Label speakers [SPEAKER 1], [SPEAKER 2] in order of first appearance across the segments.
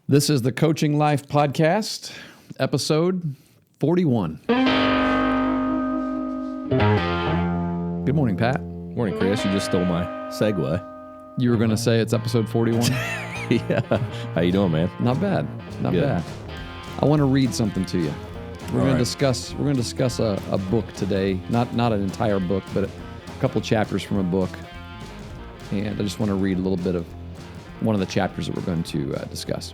[SPEAKER 1] This is the Coaching Life Podcast, episode 41. Good morning, Pat.
[SPEAKER 2] Morning, Chris. You just stole my segue.
[SPEAKER 1] You were going to say it's episode 41?
[SPEAKER 2] Yeah. How you doing, man?
[SPEAKER 1] Not bad. Not
[SPEAKER 2] Good.
[SPEAKER 1] bad. I want to read something to you. We're going
[SPEAKER 2] right.
[SPEAKER 1] to discuss a book today. Not an entire book, but a couple chapters from a book. And I just want to read a little bit of one of the chapters that we're going to discuss.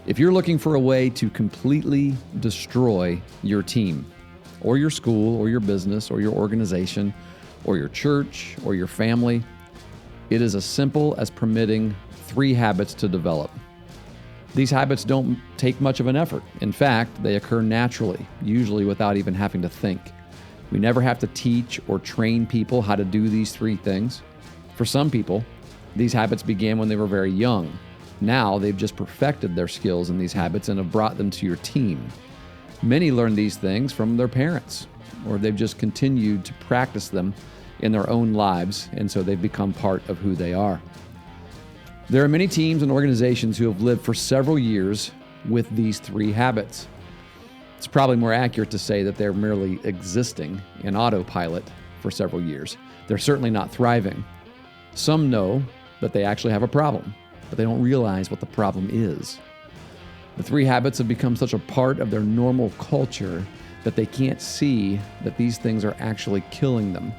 [SPEAKER 1] If you're looking for a way to completely destroy your team, or your school, or your business, or your organization, or your church, or your family, it is as simple as permitting 3 habits to develop. These habits don't take much of an effort. In fact, they occur naturally, usually without even having to think. We never have to teach or train people how to do these 3 things. For some people, these habits began when they were very young. Now they've just perfected their skills in these habits and have brought them to your team. Many learn these things from their parents, or they've just continued to practice them in their own lives, and so they've become part of who they are. There are many teams and organizations who have lived for several years with these 3 habits. It's probably more accurate to say that they're merely existing in autopilot for several years. They're certainly not thriving. Some know that they actually have a problem, but they don't realize what the problem is. The 3 habits have become such a part of their normal culture that they can't see that these things are actually killing them.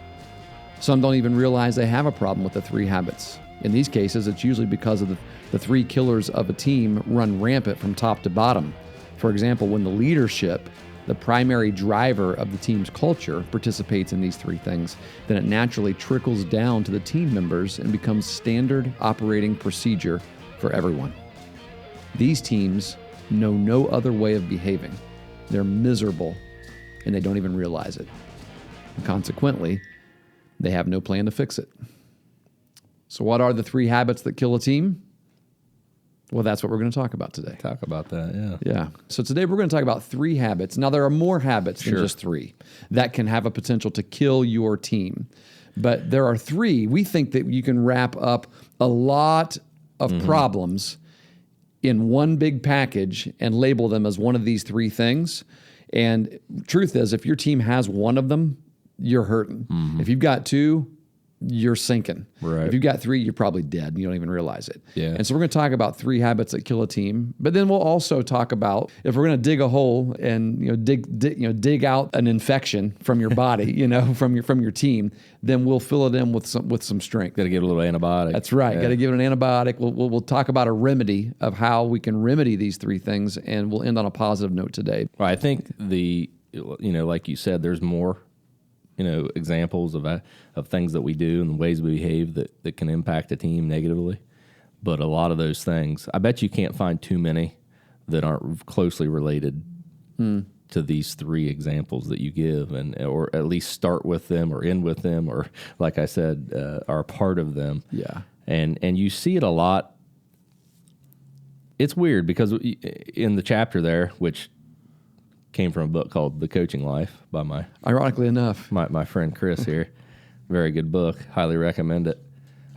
[SPEAKER 1] Some don't even realize they have a problem with the 3 habits. In these cases, it's usually because of the 3 killers of a team run rampant from top to bottom. For example, when the leadership, the primary driver of the team's culture, participates in these 3 things, then it naturally trickles down to the team members and becomes standard operating procedure for everyone. These teams know no other way of behaving. They're miserable, and they don't even realize it. And consequently, they have no plan to fix it. So what are the 3 habits that kill a team? Well, that's what we're going to talk about today.
[SPEAKER 2] Talk about that, yeah.
[SPEAKER 1] Yeah. So today we're going to talk about 3 habits. Now, there are more habits than just 3 that can have a potential to kill your team. But there are 3. We think that you can wrap up a lot of problems in one big package and label them as one of these 3 things. And truth is, if your team has one of them, you're hurting. If you've got 2, you're sinking.
[SPEAKER 2] Right.
[SPEAKER 1] If you've got 3, you're probably dead and you don't even realize it.
[SPEAKER 2] Yeah.
[SPEAKER 1] And so we're going to talk about 3 habits that kill a team. But then we'll also talk about, if we're going to dig a hole and dig out an infection from your body, from your team, then we'll fill it in with some strength.
[SPEAKER 2] Got to give it a little antibiotic.
[SPEAKER 1] That's right.
[SPEAKER 2] Yeah.
[SPEAKER 1] Got to give it an antibiotic. We'll talk about a remedy of how we can remedy these 3 things, and we'll end on a positive note today.
[SPEAKER 2] Well, I think like you said, there's more examples of things that we do and the ways we behave that can impact a team negatively. But a lot of those things, I bet you can't find too many that aren't closely related to these 3 examples that you give, or at least start with them or end with them, or like I said, are a part of them.
[SPEAKER 1] Yeah.
[SPEAKER 2] And you see it a lot. It's weird because in the chapter there, which came from a book called The Coaching Life by
[SPEAKER 1] Ironically enough,
[SPEAKER 2] my friend Chris here. Very good book. Highly recommend it.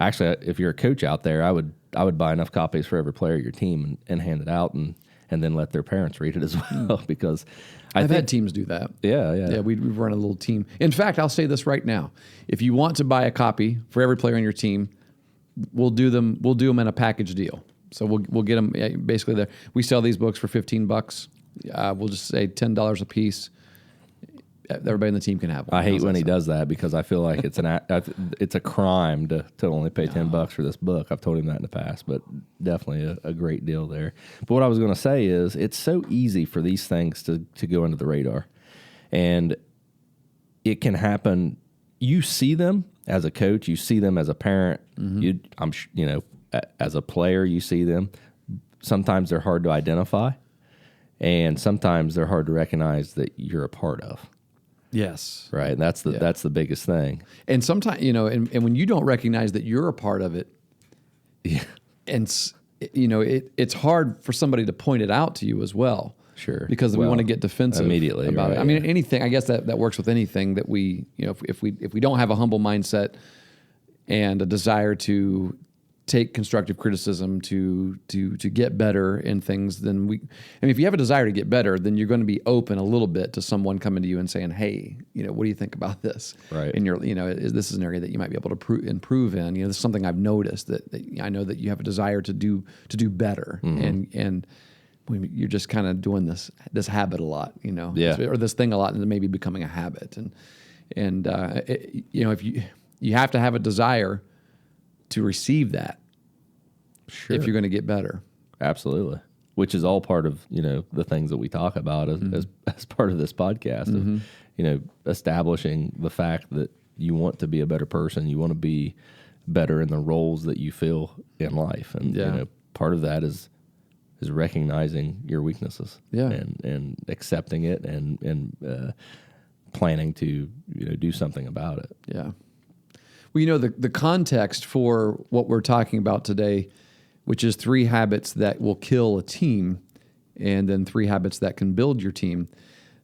[SPEAKER 2] Actually, if you're a coach out there, I would buy enough copies for every player of your team and hand it out and then let their parents read it as well because
[SPEAKER 1] I've had teams do that.
[SPEAKER 2] Yeah.
[SPEAKER 1] We run a little team. In fact, I'll say this right now. If you want to buy a copy for every player on your team, we'll do them in a package deal. So we'll get them basically there. We sell these books for $15. We'll just say $10 a piece. Everybody in the team can have one.
[SPEAKER 2] I hate when he does that because I feel like it's a crime to only pay $10 for this book. I've told him that in the past, but definitely a great deal there. But what I was going to say is it's so easy for these things to go under the radar, and it can happen. You see them as a coach, you see them as a parent. As a player, you see them. Sometimes they're hard to identify. And sometimes they're hard to recognize that you're a part of.
[SPEAKER 1] Yes.
[SPEAKER 2] Right. And that's the biggest thing.
[SPEAKER 1] And sometimes, and when you don't recognize that you're a part of it, and it's hard for somebody to point it out to you as well.
[SPEAKER 2] Sure.
[SPEAKER 1] Because we want to get defensive
[SPEAKER 2] immediately
[SPEAKER 1] about
[SPEAKER 2] right,
[SPEAKER 1] it. I mean, anything. I guess that works with anything that we, if we don't have a humble mindset and a desire to take constructive criticism to get better in things, then if you have a desire to get better, then you're going to be open a little bit to someone coming to you and saying, hey, what do you think about this?
[SPEAKER 2] Right.
[SPEAKER 1] And this is an area that you might be able to improve in. This is something I've noticed that I know that you have a desire to do better. And you're just kind of doing this habit a lot, or this thing a lot, and maybe becoming a habit. And if you have to have a desire to receive that,
[SPEAKER 2] sure,
[SPEAKER 1] if you're going to get better.
[SPEAKER 2] Absolutely. Which is all part of, the things that we talk about as part of this podcast of, establishing the fact that you want to be a better person. You want to be better in the roles that you feel in life. And, part of that is recognizing your weaknesses and accepting it and planning to, do something about it.
[SPEAKER 1] Yeah. Well, the context for what we're talking about today, which is 3 habits that will kill a team and then 3 habits that can build your team.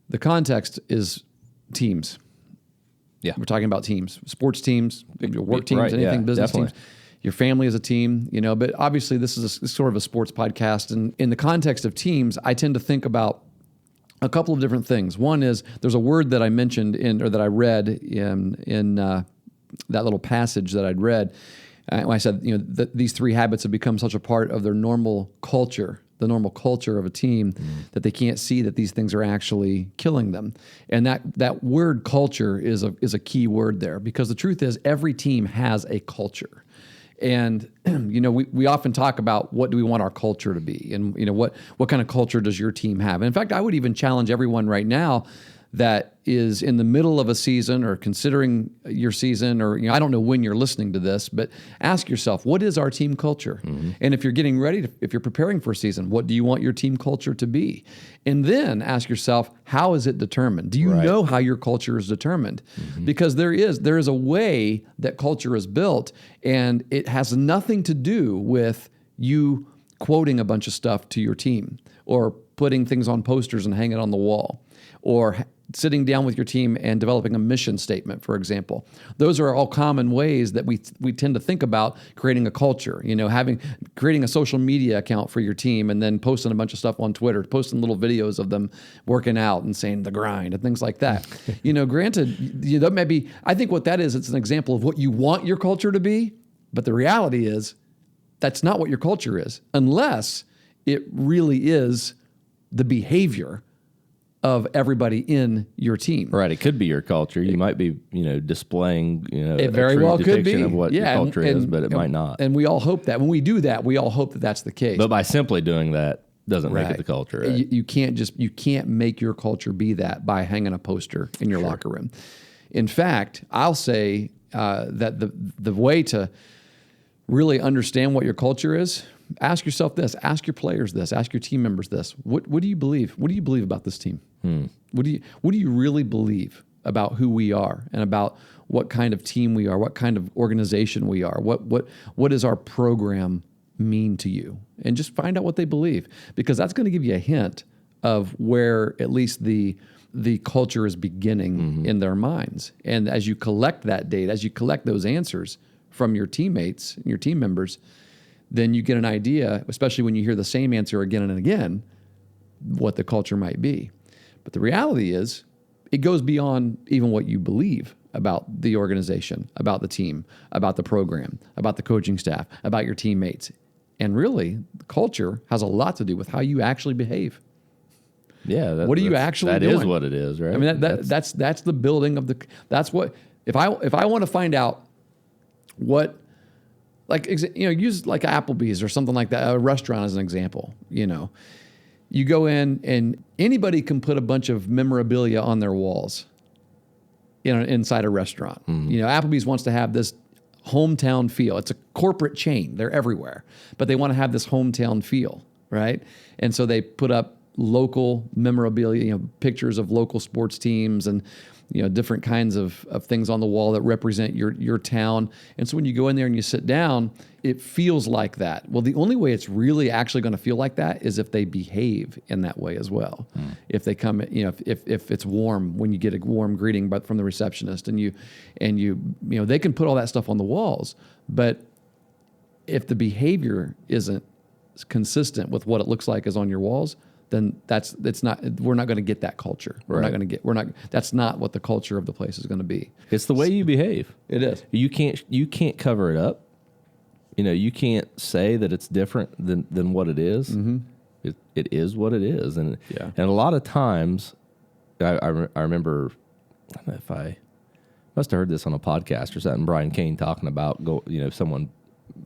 [SPEAKER 1] The context is teams.
[SPEAKER 2] Yeah.
[SPEAKER 1] We're talking about teams, sports teams, work teams,
[SPEAKER 2] right,
[SPEAKER 1] anything, business
[SPEAKER 2] definitely.
[SPEAKER 1] teams. Your family is a team, but obviously this is sort of a sports podcast. And in the context of teams, I tend to think about a couple of different things. One is there's a word that I mentioned that I read in that little passage that I'd read. When I said, that these 3 habits have become such a part of their normal culture, the normal culture of a team, that they can't see that these things are actually killing them. And that word culture is a key word there, because the truth is every team has a culture. And, we often talk about what do we want our culture to be, and, what kind of culture does your team have? And in fact, I would even challenge everyone right now that is in the middle of a season or considering your season, or I don't know when you're listening to this, but ask yourself, what is our team culture? And if you're getting ready if you're preparing for a season, what do you want your team culture to be? And then ask yourself, how is it determined? Do you know how your culture is determined? Because there is a way that culture is built, and it has nothing to do with you quoting a bunch of stuff to your team, or putting things on posters and hanging it on the wall, or sitting down with your team and developing a mission statement, for example. Those are all common ways that we tend to think about creating a culture, creating a social media account for your team and then posting a bunch of stuff on Twitter, posting little videos of them working out and saying the grind and things like that. Granted, that may be, I think what that is, it's an example of what you want your culture to be, but the reality is that's not what your culture is, unless it really is the behavior of everybody in your team.
[SPEAKER 2] Right. It could be your culture. You might be, displaying,
[SPEAKER 1] it very well could be
[SPEAKER 2] of what your culture is, but it might not.
[SPEAKER 1] And we all hope that. When we do that, we all hope that that's the case.
[SPEAKER 2] But by simply doing that doesn't make it the culture. Right?
[SPEAKER 1] You can't make your culture be that by hanging a poster in your locker room. In fact, I'll say that the way to really understand what your culture is, ask yourself this, ask your players this, ask your team members this. What do you believe? What do you believe about this team? What do you really believe about who we are and about what kind of team we are, what kind of organization we are? What does our program mean to you? And just find out what they believe, because that's going to give you a hint of where at least the culture is beginning in their minds. And as you collect that data, as you collect those answers from your teammates and your team members, then you get an idea, especially when you hear the same answer again and again, what the culture might be. But the reality is, it goes beyond even what you believe about the organization, about the team, about the program, about the coaching staff, about your teammates. And really, culture has a lot to do with how you actually behave.
[SPEAKER 2] Yeah.
[SPEAKER 1] What are you actually doing?
[SPEAKER 2] That is what it is, right?
[SPEAKER 1] I mean, that's the building of that's what, if I want to find out what, use like Applebee's or something like that, a restaurant as an example, you go in and anybody can put a bunch of memorabilia on their walls, inside a restaurant. Applebee's wants to have this hometown feel. It's a corporate chain. They're everywhere, but they want to have this hometown feel, right? And so they put up local memorabilia, pictures of local sports teams and, different kinds of things on the wall that represent your town. And so when you go in there and you sit down, it feels like that. Well, the only way it's really actually going to feel like that is if they behave in that way as well. If they come, if it's warm, when you get a warm greeting from the receptionist, and you they can put all that stuff on the walls, but if the behavior isn't consistent with what it looks like is on your walls, then we're not going to get that culture. That's not what the culture of the place is going to be.
[SPEAKER 2] It's the way you behave.
[SPEAKER 1] It is.
[SPEAKER 2] You can't cover it up. You can't say that it's different than what it is. Mm-hmm. It is what it is. And a lot of times, I remember, I don't know if I must have heard this on a podcast or something, Brian Cain talking about someone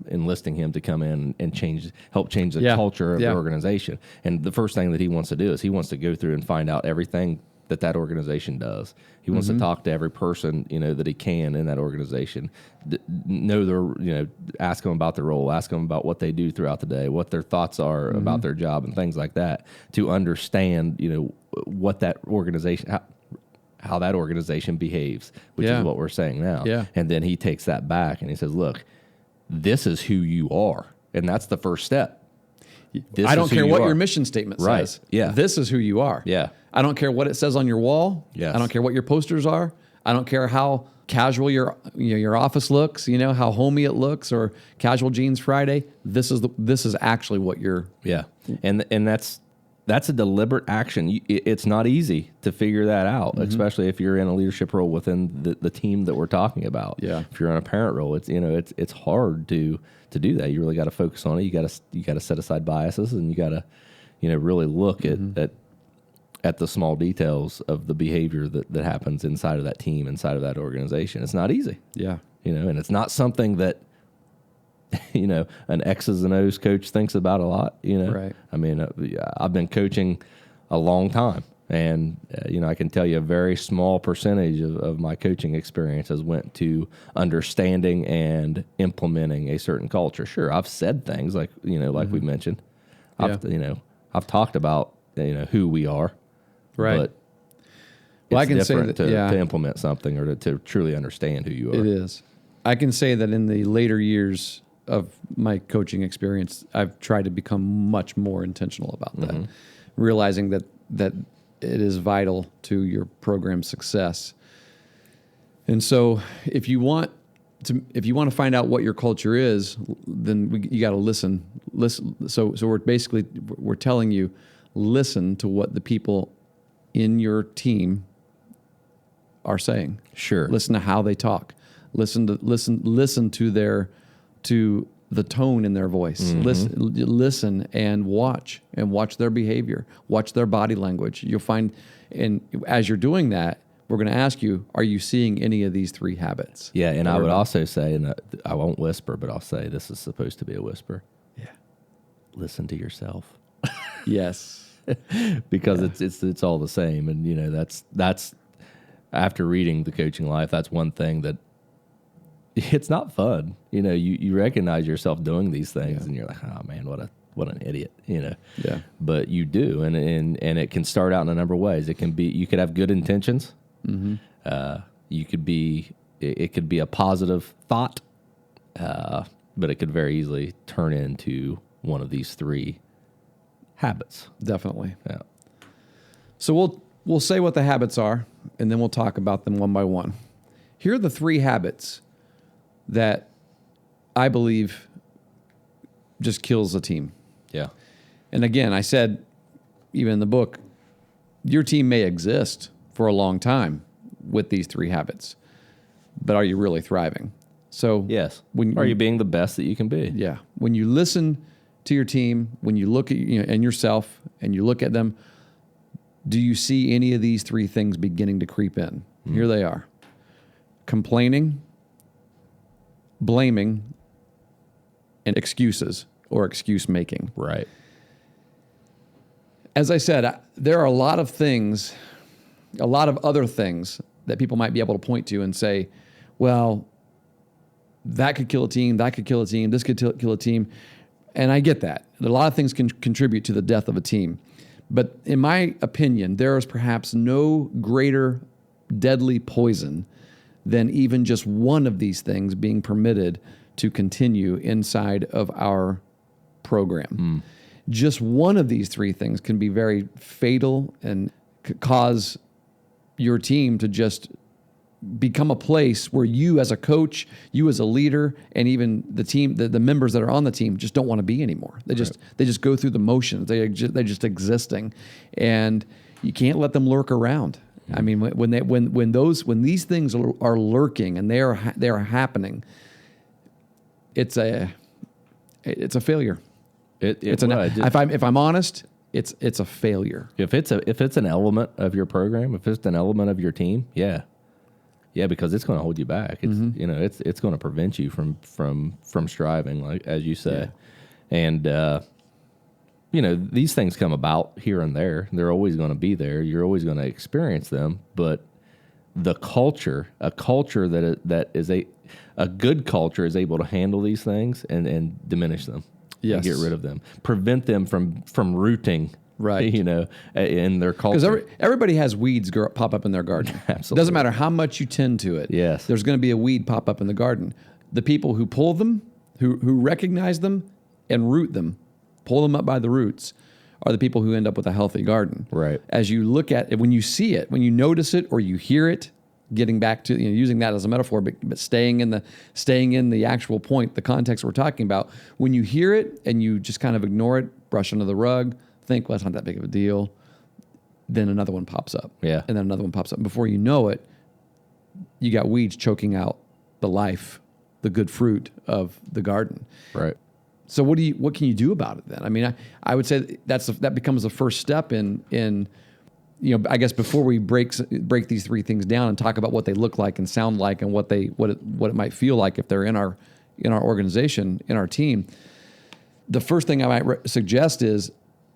[SPEAKER 2] enlisting him to come in and help change the culture of the organization. And the first thing that he wants to do is he wants to go through and find out everything that organization does. He wants to talk to every person, that he can in that organization. Ask them about their role, ask them about what they do throughout the day, what their thoughts are about their job and things like that, to understand, what that organization, how that organization behaves, which is what we're saying now.
[SPEAKER 1] Yeah.
[SPEAKER 2] And then he takes that back and he says, look, this is who you are. And that's the first step.
[SPEAKER 1] I don't care what your mission statement says.
[SPEAKER 2] Right. Yeah.
[SPEAKER 1] This is who you are.
[SPEAKER 2] Yeah.
[SPEAKER 1] I don't care what it says on your wall.
[SPEAKER 2] Yes.
[SPEAKER 1] I don't care what your posters are. I don't care how casual your office looks, how homey it looks, or casual jeans Friday. This is actually what you're.
[SPEAKER 2] Yeah. And that's a deliberate action. It's not easy to figure that out, especially if you're in a leadership role within the team that we're talking about.
[SPEAKER 1] Yeah.
[SPEAKER 2] If you're in a parent role, it's hard to do that. You really got to focus on it. You got to set aside biases, and you got to really look at the small details of the behavior that happens inside of that team, inside of that organization. It's not easy.
[SPEAKER 1] Yeah.
[SPEAKER 2] And it's not something that an X's and O's coach thinks about a lot,
[SPEAKER 1] Right.
[SPEAKER 2] I mean, I've been coaching a long time, and, I can tell you a very small percentage of my coaching experiences went to understanding and implementing a certain culture. Sure, I've said things like we mentioned. I've talked about, who we are.
[SPEAKER 1] Right.
[SPEAKER 2] But
[SPEAKER 1] well, I
[SPEAKER 2] it's
[SPEAKER 1] can say
[SPEAKER 2] different
[SPEAKER 1] that,
[SPEAKER 2] to implement something or to truly understand who you are.
[SPEAKER 1] It is. I can say that in the later years of my coaching experience, I've tried to become much more intentional about that, realizing that it is vital to your program's success. And so, if you want to find out what your culture is, then you got to listen. So we're telling you, listen to what the people in your team are saying.
[SPEAKER 2] Sure.
[SPEAKER 1] Listen to how they talk. Listen to the tone in their voice. Listen and watch their behavior. Watch their body language. You'll find, and as you're doing that, we're going to ask you, are you seeing any of these 3 habits?
[SPEAKER 2] Yeah, and I would also say, and I won't whisper, but I'll say this is supposed to be a whisper.
[SPEAKER 1] Yeah.
[SPEAKER 2] Listen to yourself.
[SPEAKER 1] Yes.
[SPEAKER 2] Because it's all the same, and that's after reading The Coaching Life, that's one thing that it's not fun. You recognize yourself doing these things, and you're like, oh man, what an idiot.
[SPEAKER 1] Yeah.
[SPEAKER 2] But you do, and it can start out in a number of ways. It can be, you could have good intentions. It could be a positive thought, but it could very easily turn into one of these 3 habits.
[SPEAKER 1] Definitely.
[SPEAKER 2] Yeah.
[SPEAKER 1] So we'll say what the habits are, and then we'll talk about them one by one. Here are the 3 habits that I believe just kills a team.
[SPEAKER 2] Yeah.
[SPEAKER 1] And again, I said, even in the book, your team may exist for a long time with these 3 habits, but are you really thriving? So
[SPEAKER 2] yes. Are you being the best that you can be?
[SPEAKER 1] Yeah. When you listen to your team, when you look at and yourself, and you look at them, do you see any of these 3 things beginning to creep in? Here they are: complaining, blaming, and excuses or excuse making.
[SPEAKER 2] Right.
[SPEAKER 1] As I said, there are a lot of other things that people might be able to point to and say, well, that could kill a team, that could kill a team, this could kill a team. And I get that. A lot of things can contribute to the death of a team. But in my opinion, there is perhaps no greater deadly poison than even just one of these things being permitted to continue inside of our program. Just one of these 3 things can be very fatal and cause your team to just become a place where you as a coach, you as a leader, and even the team, the members that are on the team just don't want to be anymore. They just go through the motions. They're just existing, and you can't let them lurk around. I mean, when these things are lurking and they are happening, it's a failure. If I'm honest, it's a failure.
[SPEAKER 2] If it's an element of your program, if it's an element of your team, yeah, because it's going to hold you back. It's it's going to prevent you from striving, like as you say, and these things come about here and there. They're always going to be there. You're always going to experience them, but a culture that is a good culture is able to handle these things and diminish them.
[SPEAKER 1] Yes.
[SPEAKER 2] And get rid of them, prevent them from rooting,
[SPEAKER 1] right?
[SPEAKER 2] In their culture.
[SPEAKER 1] Because everybody has weeds pop up in their garden.
[SPEAKER 2] Absolutely.
[SPEAKER 1] It doesn't matter how much you tend to it.
[SPEAKER 2] Yes.
[SPEAKER 1] There's going to be a weed pop up in the garden. The people who pull them, who recognize them and root them, pull them up by the roots, are the people who end up with a healthy garden.
[SPEAKER 2] Right.
[SPEAKER 1] As you look at it, when you see it, when you notice it or you hear it, getting back to using that as a metaphor, but staying in the actual point, the context we're talking about. When you hear it and you just kind of ignore it, brush under the rug, think, well, it's not that big of a deal. Then another one pops up.
[SPEAKER 2] Yeah.
[SPEAKER 1] And then another one pops up. Before you know it, you got weeds choking out the life, the good fruit of the garden.
[SPEAKER 2] Right.
[SPEAKER 1] So what can you do about it then? I mean, I would say that becomes the first step in I guess before we break these three things down and talk about what they look like and sound like and what it might feel like if they're in our organization, in our team. The first thing I might suggest is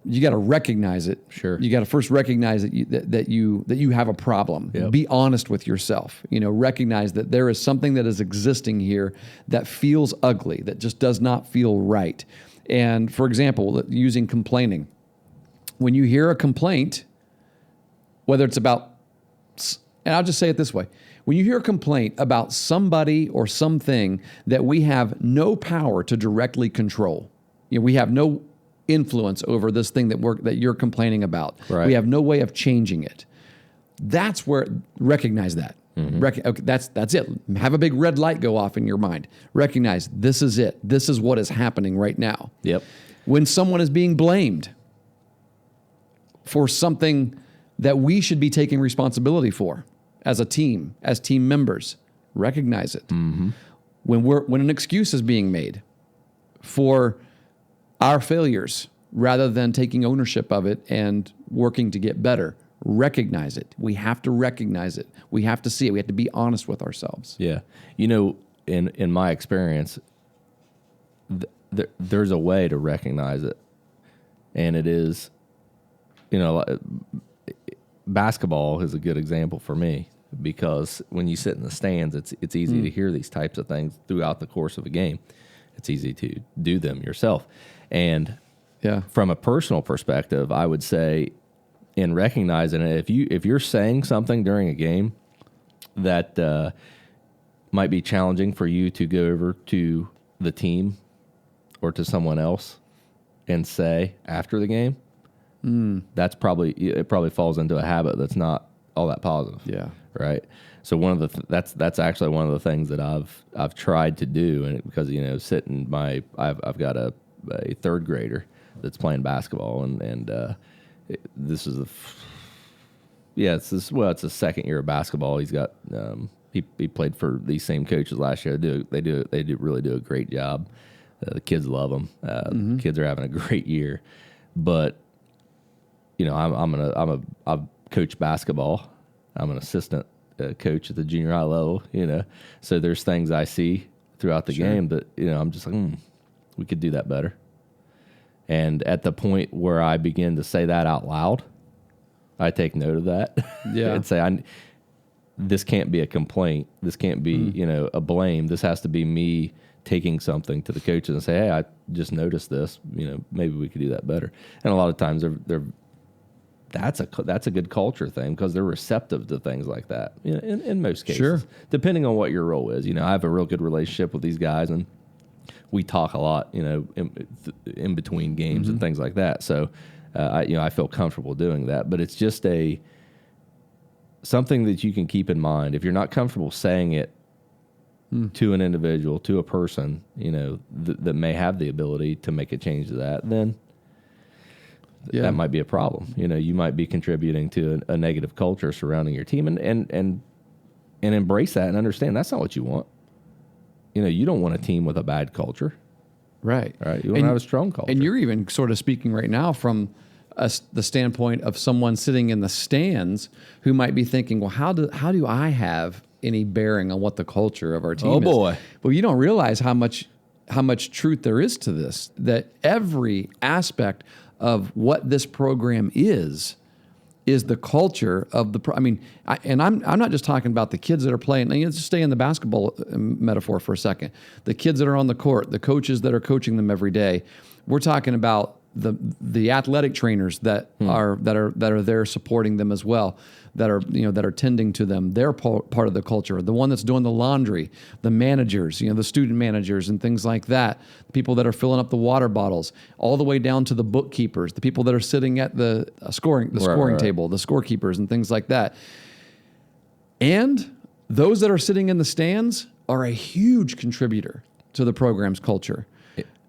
[SPEAKER 1] you got to recognize it.
[SPEAKER 2] Sure.
[SPEAKER 1] You got to first recognize that you have a problem.
[SPEAKER 2] Yep.
[SPEAKER 1] Be honest with yourself. Recognize that there is something that is existing here that feels ugly, that just does not feel right. And for example, using complaining. When you hear a complaint, whether it's about, and I'll just say it this way. When you hear a complaint about somebody or something that we have no power to directly control, we have no influence over this thing that you're complaining about.
[SPEAKER 2] Right.
[SPEAKER 1] We have no way of changing it. That's where, recognize that.
[SPEAKER 2] Mm-hmm.
[SPEAKER 1] Okay, that's it. Have a big red light go off in your mind. Recognize this is it. This is what is happening right now.
[SPEAKER 2] Yep.
[SPEAKER 1] When someone is being blamed for something that we should be taking responsibility for as a team, as team members, recognize it.
[SPEAKER 2] Mm-hmm.
[SPEAKER 1] When an excuse is being made for our failures, rather than taking ownership of it and working to get better, recognize it. We have to recognize it. We have to see it. We have to be honest with ourselves.
[SPEAKER 2] Yeah. In my experience, there's a way to recognize it. And it is, basketball is a good example for me because when you sit in the stands, it's easy to hear these types of things throughout the course of a game. It's easy to do them yourself. And from a personal perspective, I would say in recognizing it, if you're saying something during a game that might be challenging for you to go over to the team or to someone else and say after the game, it probably falls into a habit that's not all that positive.
[SPEAKER 1] Yeah.
[SPEAKER 2] Right. So that's actually one of the things that I've tried to do, and because I've got a third grader that's playing basketball, and this is it's the second year of basketball. He's got he played for these same coaches last year. They really do a great job. The kids love them. Kids are having a great year, but I've coached basketball. I'm an assistant coach at the junior high level, so there's things I see throughout the game that, I'm just like, we could do that better. And at the point where I begin to say that out loud, I take note of that and say, this can't be a complaint. This can't be, a blame. This has to be me taking something to the coaches and say, hey, I just noticed this, maybe we could do that better. And a lot of times that's a good culture thing because they're receptive to things like that in most cases, depending on what your role is. I have a real good relationship with these guys, and we talk a lot, in between games and things like that. So, I feel comfortable doing that, but it's just something that you can keep in mind. If you're not comfortable saying it to an individual, to a person, that may have the ability to make a change to that, then that might be a problem. You might be contributing to a negative culture surrounding your team, and embrace that and understand that's not what you want. You don't want a team with a bad culture.
[SPEAKER 1] Right.
[SPEAKER 2] You want to have a strong culture.
[SPEAKER 1] And you're even sort of speaking right now from the standpoint of someone sitting in the stands who might be thinking, well, how do I have any bearing on what the culture of our team is?
[SPEAKER 2] Oh, boy.
[SPEAKER 1] Well, you don't realize how much truth there is to this, that every aspect of what this program is the culture of the I'm not just talking about the kids that are playing. Let's just stay in the basketball metaphor for a second. The kids that are on the court, the coaches that are coaching them every day. We're talking about the athletic trainers that are there supporting them as well, that are tending to them. They're part of the culture. The one that's doing the laundry, the managers, the student managers and things like that. People that are filling up the water bottles, all the way down to the bookkeepers, the people that are sitting at the scoring table, the scorekeepers and things like that. And those that are sitting in the stands are a huge contributor to the program's culture.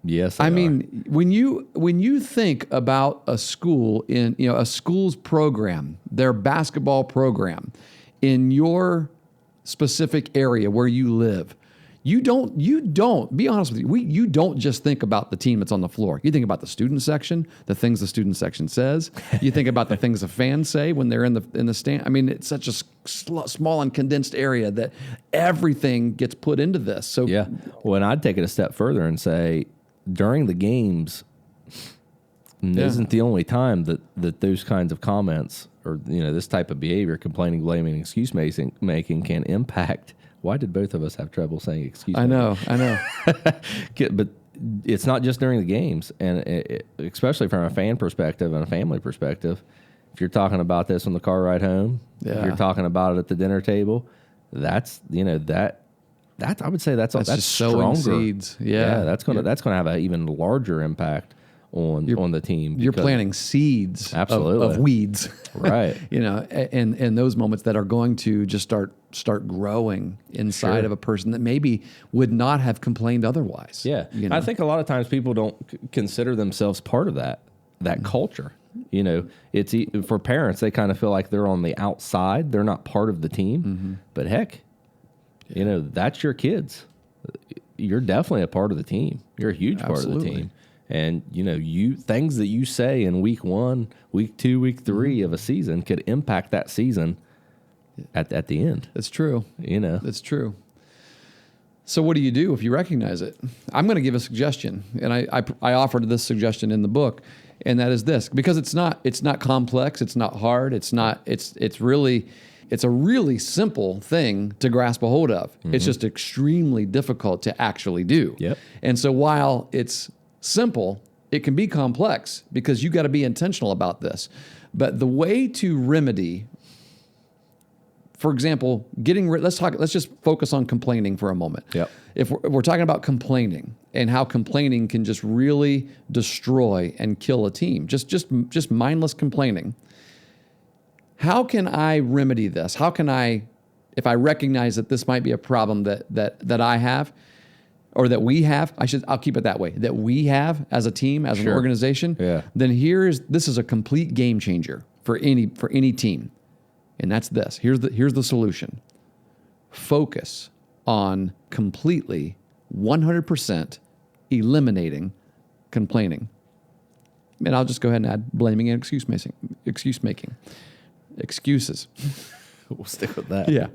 [SPEAKER 2] Yes,
[SPEAKER 1] I mean, when you think about a school a school's program, their basketball program, in your specific area where you live, you don't be honest with you. You don't just think about the team that's on the floor. You think about the student section, the things the student section says. You think about the things the fans say when they're in the stand. I mean, it's such a small and condensed area that everything gets put into this. So
[SPEAKER 2] yeah. Well, and I'd take it a step further and say, during the games, isn't the only time that those kinds of comments or this type of behavior, complaining, blaming, excuse making can impact. Why did both of us have trouble saying excuse? I
[SPEAKER 1] know.
[SPEAKER 2] But it's not just during the games, and especially from a fan perspective and a family perspective. If you're talking about this on the car ride home, if you're talking about it at the dinner table, that's I would say that's
[SPEAKER 1] just sowing
[SPEAKER 2] stronger
[SPEAKER 1] seeds.
[SPEAKER 2] That's gonna have an even larger impact on the team.
[SPEAKER 1] You're planting seeds of weeds,
[SPEAKER 2] right?
[SPEAKER 1] and those moments that are going to just start growing inside of a person that maybe would not have complained otherwise.
[SPEAKER 2] Yeah, I think a lot of times people don't consider themselves part of that culture. It's for parents, they kind of feel like they're on the outside; they're not part of the team. But heck. That's your kids. You're definitely a part of the team. You're a huge part of the team. And, things that you say in week 1, week 2, week 3 of a season could impact that season at the end.
[SPEAKER 1] That's true. That's true. So what do you do if you recognize it? I'm going to give a suggestion, and I offered this suggestion in the book, and that is this, because it's not complex, it's not hard, it's a really simple thing to grasp a hold of. It's just extremely difficult to actually do.
[SPEAKER 2] Yep.
[SPEAKER 1] And so while it's simple, it can be complex because you got to be intentional about this. But the way to remedy, for example, let's just focus on complaining for a moment.
[SPEAKER 2] Yep.
[SPEAKER 1] If we're talking about complaining and how complaining can just really destroy and kill a team, just mindless complaining. How can I remedy this? How can I, if I recognize that this might be a problem that I have, or that we have, I'll keep it that way, that we have as a team, as an organization, then this is a complete game changer for any team. And that's this. Here's the solution. Focus on completely 100% eliminating complaining. And I'll just go ahead and add blaming and excuse making. Excuses.
[SPEAKER 2] We'll stick with that.
[SPEAKER 1] Yeah.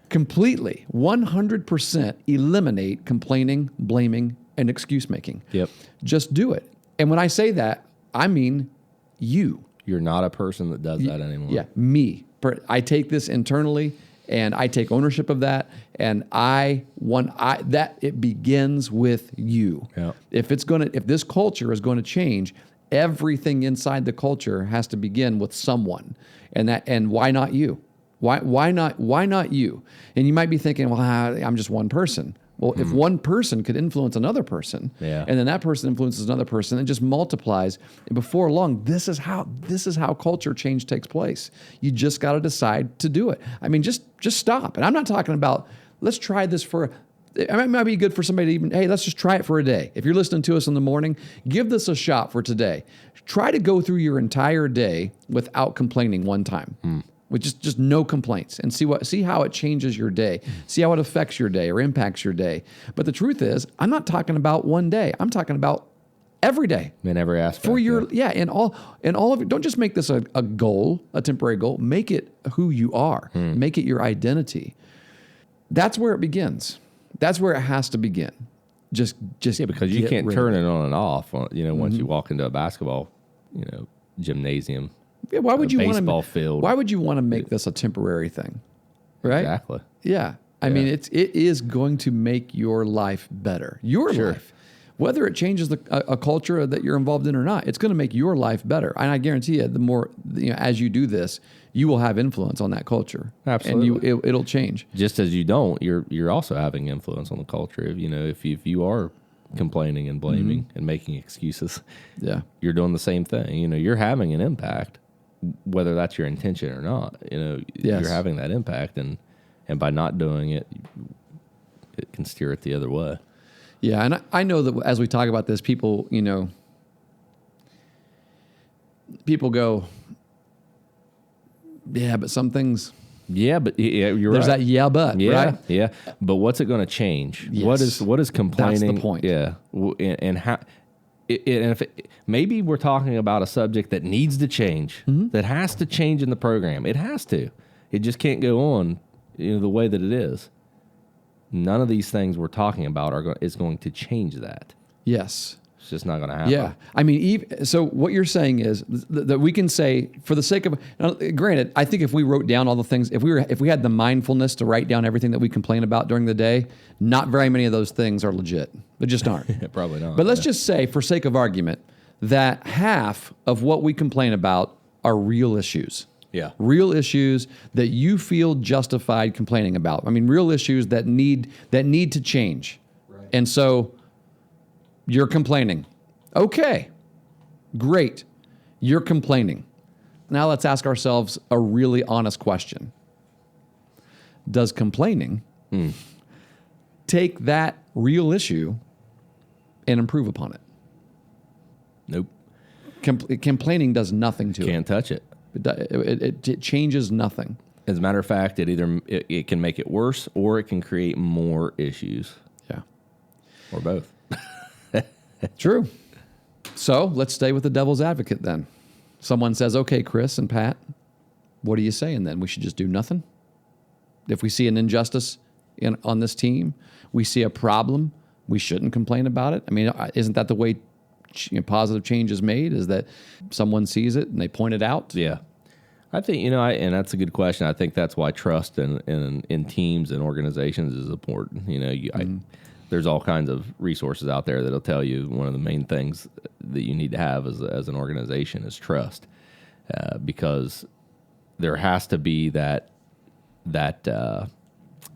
[SPEAKER 1] Completely, 100% eliminate complaining, blaming, and excuse making.
[SPEAKER 2] Yep.
[SPEAKER 1] Just do it. And when I say that, I mean you.
[SPEAKER 2] You're not a person that does that anymore.
[SPEAKER 1] Yeah, me. I take this internally, and I take ownership of that, and it begins with you.
[SPEAKER 2] Yep.
[SPEAKER 1] If this culture is going to change, everything inside the culture has to begin with someone. And why not you? Why not you? And you might be thinking, well, I'm just one person. Well, if one person could influence another person,
[SPEAKER 2] Yeah.
[SPEAKER 1] and then that person influences another person, and just multiplies, and before long, this is how culture change takes place. You just got to decide to do it. I mean, just stop. And I'm not talking about let's try this for. It might be good for somebody to even, hey, let's just try it for a day. If you're listening to us in the morning, give this a shot for today. Try to go through your entire day without complaining one time. With just no complaints, and see how it changes your day. See how it affects your day or impacts your day. But the truth is, I'm not talking about one day. I'm talking about every day.
[SPEAKER 2] In every aspect.
[SPEAKER 1] For your and all of it. Don't just make this a goal, a temporary goal. Make it who you are. Make it your identity. That's where it begins. That's where it has to begin. Just
[SPEAKER 2] because you can't turn it on and off. Once you walk into a basketball, gymnasium.
[SPEAKER 1] Yeah, why would you want
[SPEAKER 2] baseball field?
[SPEAKER 1] Why would you want to make this a temporary thing? Right?
[SPEAKER 2] Exactly.
[SPEAKER 1] Yeah. I mean, it is going to make your life better. Your life. Whether it changes a culture that you're involved in or not, it's going to make your life better. And I guarantee you, the more as you do this, you will have influence on that culture.
[SPEAKER 2] Absolutely.
[SPEAKER 1] And it'll change.
[SPEAKER 2] Just as you don't, you're also having influence on the culture. If you are complaining and blaming and making excuses, you're doing the same thing. You're having an impact. Whether that's your intention or not, you're having that impact, and by not doing it, it can steer it the other way.
[SPEAKER 1] Yeah, and I know that as we talk about this, people go, yeah, but some things.
[SPEAKER 2] Yeah, but you're
[SPEAKER 1] There's
[SPEAKER 2] right.
[SPEAKER 1] that but, right?
[SPEAKER 2] Yeah. But what's it going to change?
[SPEAKER 1] Yes.
[SPEAKER 2] What is complaining?
[SPEAKER 1] That's the point.
[SPEAKER 2] Yeah, and how. And if maybe we're talking about a subject that needs to change, that has to change in the program. It has to. It just can't go on, the way that it is. None of these things we're talking about is going to change that.
[SPEAKER 1] Yes.
[SPEAKER 2] It's just not going to happen.
[SPEAKER 1] Yeah. I mean, so what you're saying is that we can say, for the sake of, now, granted, I think if we wrote down all the things, if we had the mindfulness to write down everything that we complain about during the day, not very many of those things are legit. They just aren't.
[SPEAKER 2] Probably not.
[SPEAKER 1] But let's just say, for sake of argument, that half of what we complain about are real issues.
[SPEAKER 2] Yeah.
[SPEAKER 1] Real issues that you feel justified complaining about. I mean, real issues that need to change. Right. And so you're complaining. Okay. Great. You're complaining. Now let's ask ourselves a really honest question. Does complaining take that real issue and improve upon it?
[SPEAKER 2] Nope.
[SPEAKER 1] Complaining does nothing to it.
[SPEAKER 2] Can't touch it.
[SPEAKER 1] It changes nothing.
[SPEAKER 2] As a matter of fact, it can make it worse, or it can create more issues.
[SPEAKER 1] Yeah.
[SPEAKER 2] Or both.
[SPEAKER 1] True. So let's stay with the devil's advocate then. Someone says, okay, Chris and Pat, what are you saying then? We should just do nothing? If we see an injustice on this team, we see a problem, we shouldn't complain about it? I mean, isn't that the way positive change is made, is that someone sees it and they point it out?
[SPEAKER 2] Yeah. I think, and that's a good question. I think that's why trust in teams and organizations is important. There's all kinds of resources out there that'll tell you one of the main things that you need to have as an organization is trust, because there has to be that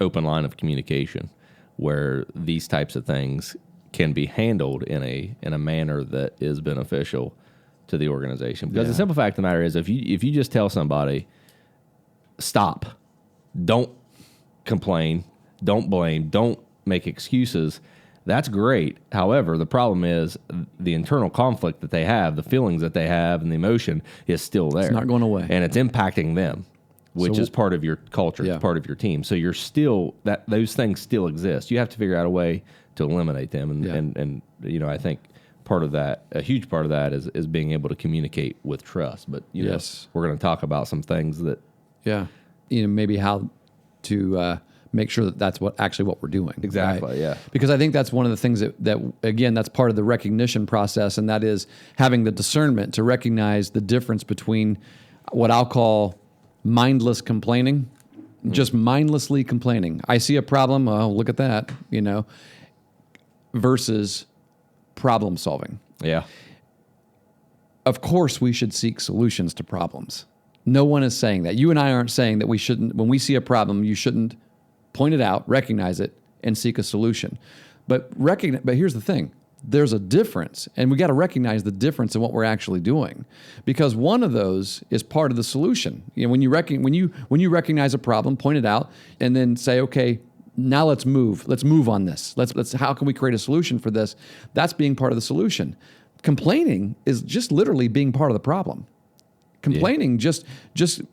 [SPEAKER 2] open line of communication where these types of things can be handled in a manner that is beneficial to the organization. Because the simple fact of the matter is, if you just tell somebody, stop, don't complain, don't blame, don't make excuses, that's great. However, the problem is the internal conflict that they have, the feelings that they have, and the emotion is still there.
[SPEAKER 1] It's not going away.
[SPEAKER 2] And it's impacting them, which is part of your culture, it's part of your team. So you're still, those things still exist. You have to figure out a way to eliminate them. And I think part of that, a huge part of that is being able to communicate with trust. But, we're going to talk about some things that.
[SPEAKER 1] Yeah. Maybe how to make sure that that's what we're doing.
[SPEAKER 2] Exactly,
[SPEAKER 1] right?
[SPEAKER 2] yeah.
[SPEAKER 1] Because I think that's one of the things that, again, that's part of the recognition process, and that is having the discernment to recognize the difference between what I'll call mindless complaining, just mindlessly complaining. I see a problem, oh, look at that, versus problem solving.
[SPEAKER 2] Yeah.
[SPEAKER 1] Of course, we should seek solutions to problems. No one is saying that. You and I aren't saying that we shouldn't, when we see a problem, you shouldn't point it out, recognize it, and seek a solution. But here's the thing. There's a difference, and we got to recognize the difference in what we're actually doing, because one of those is part of the solution. When you recognize a problem, point it out, and then say, okay, now let's move on this. Let's how can we create a solution for this? That's being part of the solution. Complaining is just literally being part of the problem. Complaining just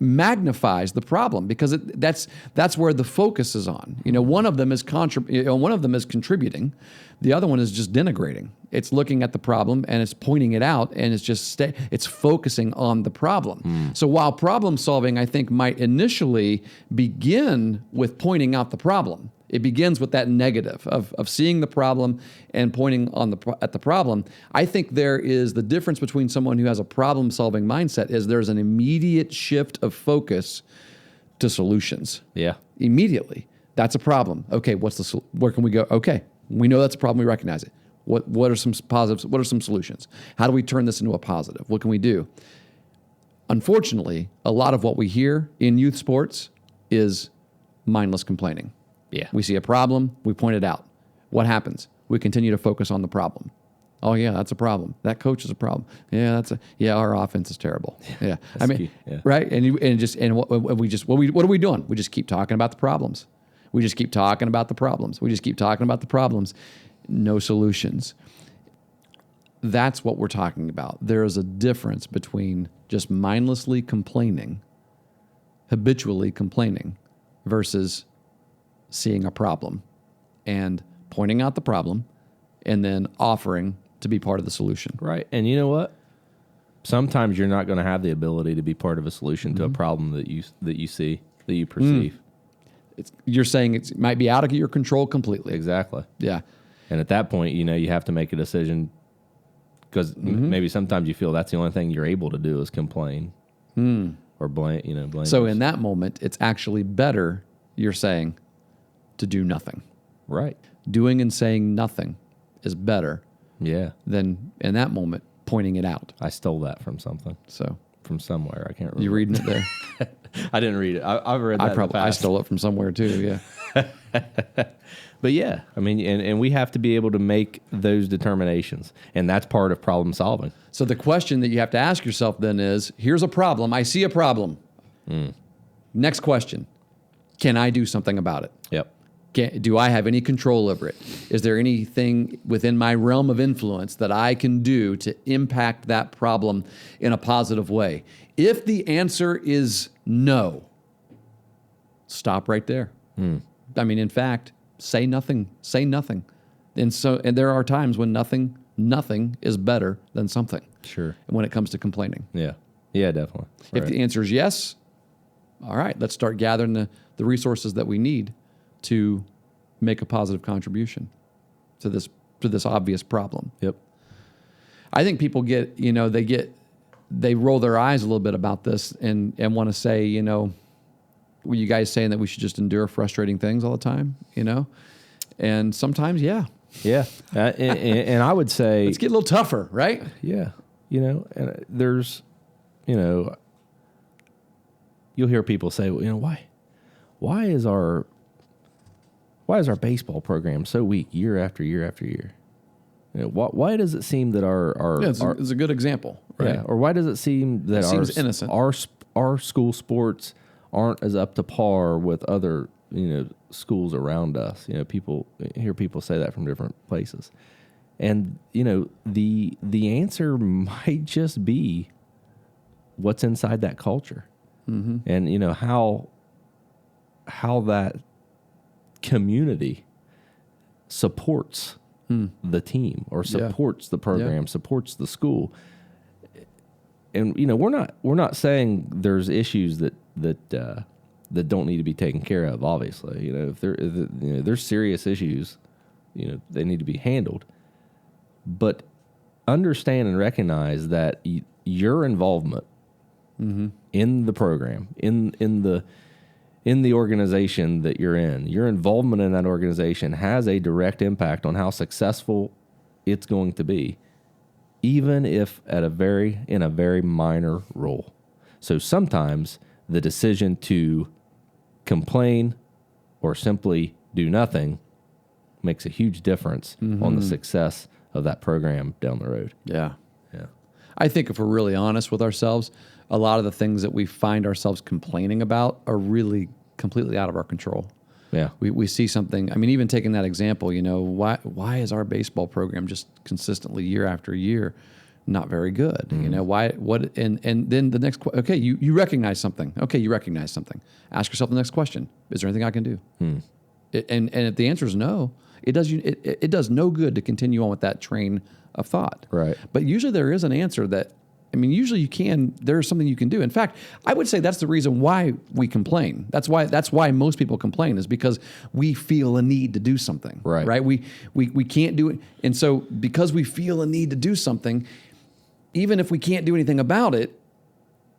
[SPEAKER 1] magnifies the problem, because that's where the focus is on. One of them is contributing, the other one is just denigrating. It's looking at the problem and it's pointing it out, and it's focusing on the problem. So while problem solving, I think, might initially begin with pointing out the problem, it begins with that negative of seeing the problem and pointing at the problem. I think there is the difference between someone who has a problem-solving mindset is there's an immediate shift of focus to solutions.
[SPEAKER 2] Yeah.
[SPEAKER 1] Immediately. That's a problem. Okay, where can we go? Okay, we know that's a problem. We recognize it. What are some positives? What are some solutions? How do we turn this into a positive? What can we do? Unfortunately, a lot of what we hear in youth sports is mindless complaining.
[SPEAKER 2] Yeah.
[SPEAKER 1] We see a problem, we point it out. What happens? We continue to focus on the problem. Oh yeah, that's a problem. That coach is a problem. Yeah, our offense is terrible. Yeah. I mean, right? What are we doing? We just keep talking about the problems. We just keep talking about the problems. No solutions. That's what we're talking about. There is a difference between just mindlessly complaining, habitually complaining, versus seeing a problem and pointing out the problem and then offering to be part of the solution.
[SPEAKER 2] Right. And you know what? Sometimes you're not going to have the ability to be part of a solution to a problem that you see, that you perceive.
[SPEAKER 1] You're saying it might be out of your control completely.
[SPEAKER 2] Exactly.
[SPEAKER 1] Yeah.
[SPEAKER 2] And at that point, you have to make a decision, because maybe sometimes you feel that's the only thing you're able to do is complain or blame.
[SPEAKER 1] So in that moment, it's actually better, you're saying, to do nothing.
[SPEAKER 2] Right.
[SPEAKER 1] Doing and saying nothing is better.
[SPEAKER 2] Yeah.
[SPEAKER 1] Than in that moment pointing it out.
[SPEAKER 2] I stole that from something.
[SPEAKER 1] So
[SPEAKER 2] from somewhere, I can't remember.
[SPEAKER 1] You reading it there?
[SPEAKER 2] I didn't read it. I've read that.
[SPEAKER 1] I stole it from somewhere too. Yeah.
[SPEAKER 2] But yeah, I mean, and we have to be able to make those determinations, and that's part of problem solving.
[SPEAKER 1] So the question that you have to ask yourself then is: here's a problem. I see a problem. Next question: can I do something about it?
[SPEAKER 2] Yep.
[SPEAKER 1] Do I have any control over it? Is there anything within my realm of influence that I can do to impact that problem in a positive way? If the answer is no, stop right there. I mean, in fact, say nothing. Say nothing. And there are times when nothing is better than something.
[SPEAKER 2] Sure.
[SPEAKER 1] When it comes to complaining.
[SPEAKER 2] Yeah. Yeah, definitely.
[SPEAKER 1] If the answer is yes, all right, let's start gathering the resources that we need to make a positive contribution to this obvious problem.
[SPEAKER 2] Yep.
[SPEAKER 1] I think people they roll their eyes a little bit about this and want to say, were you guys saying that we should just endure frustrating things all the time? And sometimes, yeah.
[SPEAKER 2] Yeah. And I would say,
[SPEAKER 1] let's get a little tougher, right?
[SPEAKER 2] Yeah. And there's, you'll hear people say, why is our baseball program so weak year after year after year? Why does it seem that
[SPEAKER 1] it's a good example, right?
[SPEAKER 2] Yeah, or why does it seem that
[SPEAKER 1] seems innocent.
[SPEAKER 2] Our school sports aren't as up to par with other schools around us? People hear people say that from different places, and the answer might just be what's inside that culture, and how that community supports the team or supports the program, supports the school. And we're not saying there's issues that don't need to be taken care of. Obviously, if there's serious issues, they need to be handled. But understand and recognize that your involvement in the program, in the organization that you're in, your involvement in that organization has a direct impact on how successful it's going to be, even if in a very minor role. So sometimes the decision to complain or simply do nothing makes a huge difference on the success of that program down the road.
[SPEAKER 1] Yeah.
[SPEAKER 2] Yeah.
[SPEAKER 1] I think if we're really honest with ourselves, a lot of the things that we find ourselves complaining about are really completely out of our control.
[SPEAKER 2] Yeah.
[SPEAKER 1] We see something. I mean, even taking that example, why is our baseball program just consistently year after year not very good? And then the next, okay, you recognize something. Okay, you recognize something. Ask yourself the next question: is there anything I can do? And if the answer is no, it does no good to continue on with that train of thought.
[SPEAKER 2] Right.
[SPEAKER 1] But usually there is an answer that. I mean, usually there's something you can do. In fact, I would say that's the reason why we complain. That's why most people complain, is because we feel a need to do something.
[SPEAKER 2] Right.
[SPEAKER 1] We can't do it. And so because we feel a need to do something, even if we can't do anything about it,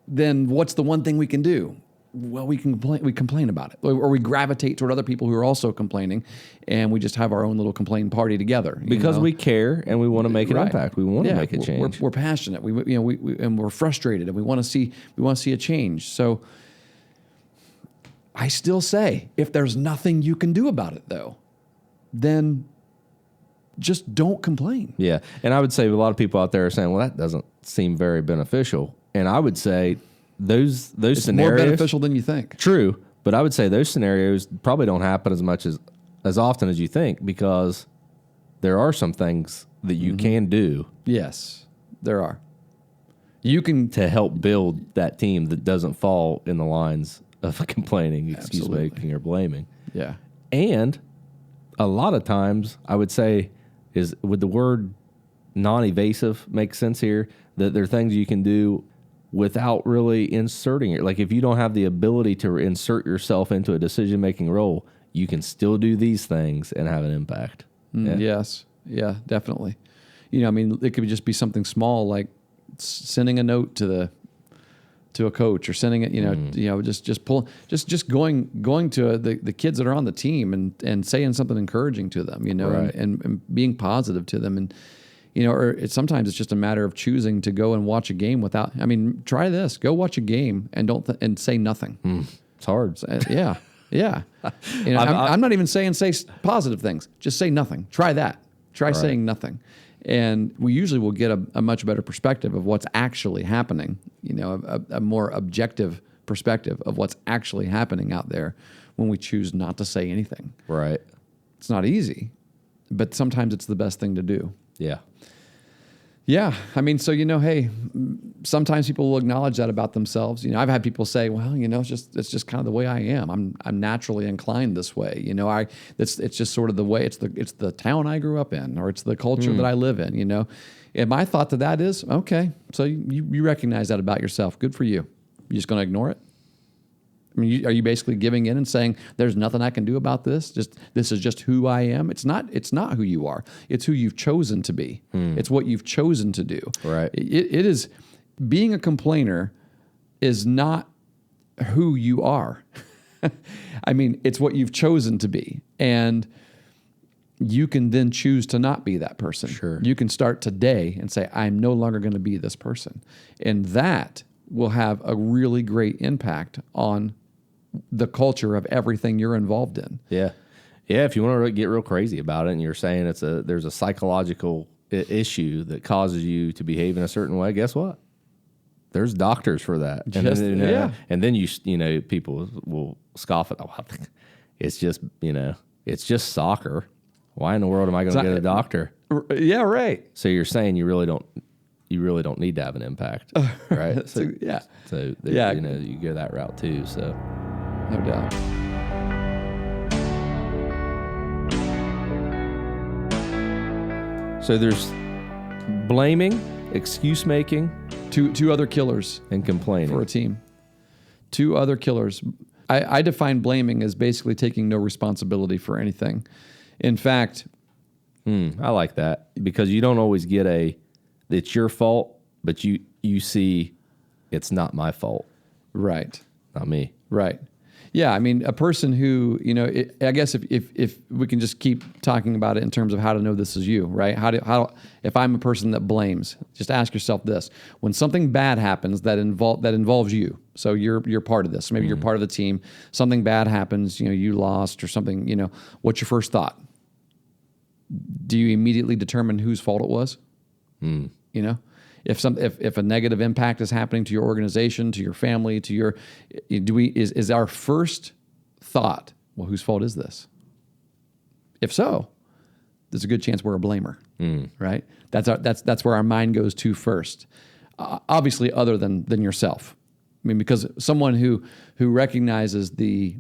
[SPEAKER 1] then what's the one thing we can do? Well, we complain about it, or we gravitate toward other people who are also complaining, and we just have our own little complain party together.
[SPEAKER 2] Because we care and we want to make an impact. We want to make a change.
[SPEAKER 1] We're passionate. And we're frustrated, and we want to see a change. So I still say, if there's nothing you can do about it, though, then just don't complain.
[SPEAKER 2] Yeah, and I would say a lot of people out there are saying, "Well, that doesn't seem very beneficial," and I would say. Those
[SPEAKER 1] it's
[SPEAKER 2] scenarios
[SPEAKER 1] more beneficial than you think.
[SPEAKER 2] True, but I would say those scenarios probably don't happen as often as you think, because there are some things that you can do.
[SPEAKER 1] Yes, there are. You can
[SPEAKER 2] to help build that team that doesn't fall in the lines of complaining, excuse making, or blaming.
[SPEAKER 1] Yeah,
[SPEAKER 2] and a lot of times I would say would the word non-evasive make sense here? That there are things you can do without really inserting it. Like if you don't have the ability to insert yourself into a decision-making role, you can still do these things and have an impact.
[SPEAKER 1] Yes. Yeah, definitely. I mean, it could just be something small, like sending a note to a coach, or sending it, just going to the kids that are on the team and saying something encouraging to them,
[SPEAKER 2] Right.
[SPEAKER 1] and being positive to them. And, sometimes it's just a matter of choosing to go and watch a game without. I mean, try this: go watch a game and and say nothing.
[SPEAKER 2] It's hard.
[SPEAKER 1] Yeah. I'm not even saying say positive things. Just say nothing. Try that. Try saying nothing, and we usually will get a much better perspective of what's actually happening. A more objective perspective of what's actually happening out there when we choose not to say anything.
[SPEAKER 2] Right.
[SPEAKER 1] It's not easy, but sometimes it's the best thing to do.
[SPEAKER 2] Yeah.
[SPEAKER 1] Yeah. I mean, so, hey, sometimes people will acknowledge that about themselves. I've had people say, well, it's just kind of the way I am. I'm naturally inclined this way. It's just sort of the way, it's the town I grew up in, or it's the culture that I live in, And my thought to that is, okay, so you recognize that about yourself. Good for you. You just going to ignore it? I mean, are you basically giving in and saying there's nothing I can do about this? This is just who I am. It's not who you are. It's who you've chosen to be. It's what you've chosen to do.
[SPEAKER 2] Right.
[SPEAKER 1] It is being a complainer is not who you are. I mean, it's what you've chosen to be, and you can then choose to not be that person.
[SPEAKER 2] Sure.
[SPEAKER 1] You can start today and say, I'm no longer going to be this person, and that will have a really great impact on the culture of everything you're involved in.
[SPEAKER 2] Yeah. Yeah. If you want to get real crazy about it, and you're saying there's a psychological issue that causes you to behave in a certain way, guess what? There's doctors for that. And then people will scoff at, it's just soccer. Why in the world am I going to get a doctor?
[SPEAKER 1] Yeah. Right.
[SPEAKER 2] So you're saying you really don't need to have an impact, right?
[SPEAKER 1] So you
[SPEAKER 2] go that route too. So
[SPEAKER 1] no doubt.
[SPEAKER 2] So there's blaming, excuse making,
[SPEAKER 1] two other killers
[SPEAKER 2] and complaining
[SPEAKER 1] for a team. Two other killers. I define blaming as basically taking no responsibility for anything. In fact,
[SPEAKER 2] I like that, because you don't always get it's your fault, but you see it's not my fault.
[SPEAKER 1] Right.
[SPEAKER 2] Not me.
[SPEAKER 1] Right. Yeah, I mean, a person who, I guess if we can just keep talking about it in terms of how to know this is you, right? If I'm a person that blames, just ask yourself this: when something bad happens that involves you, so you're part of this, maybe you're part of the team, something bad happens, you lost or something, what's your first thought? do you immediately determine whose fault it was? You know, if a negative impact is happening to your organization, to your family, to your, is our first thought, well, whose fault is this? If so, there's a good chance we're a blamer, right? That's where our mind goes to first. Obviously, other than yourself. I mean, because someone who recognizes the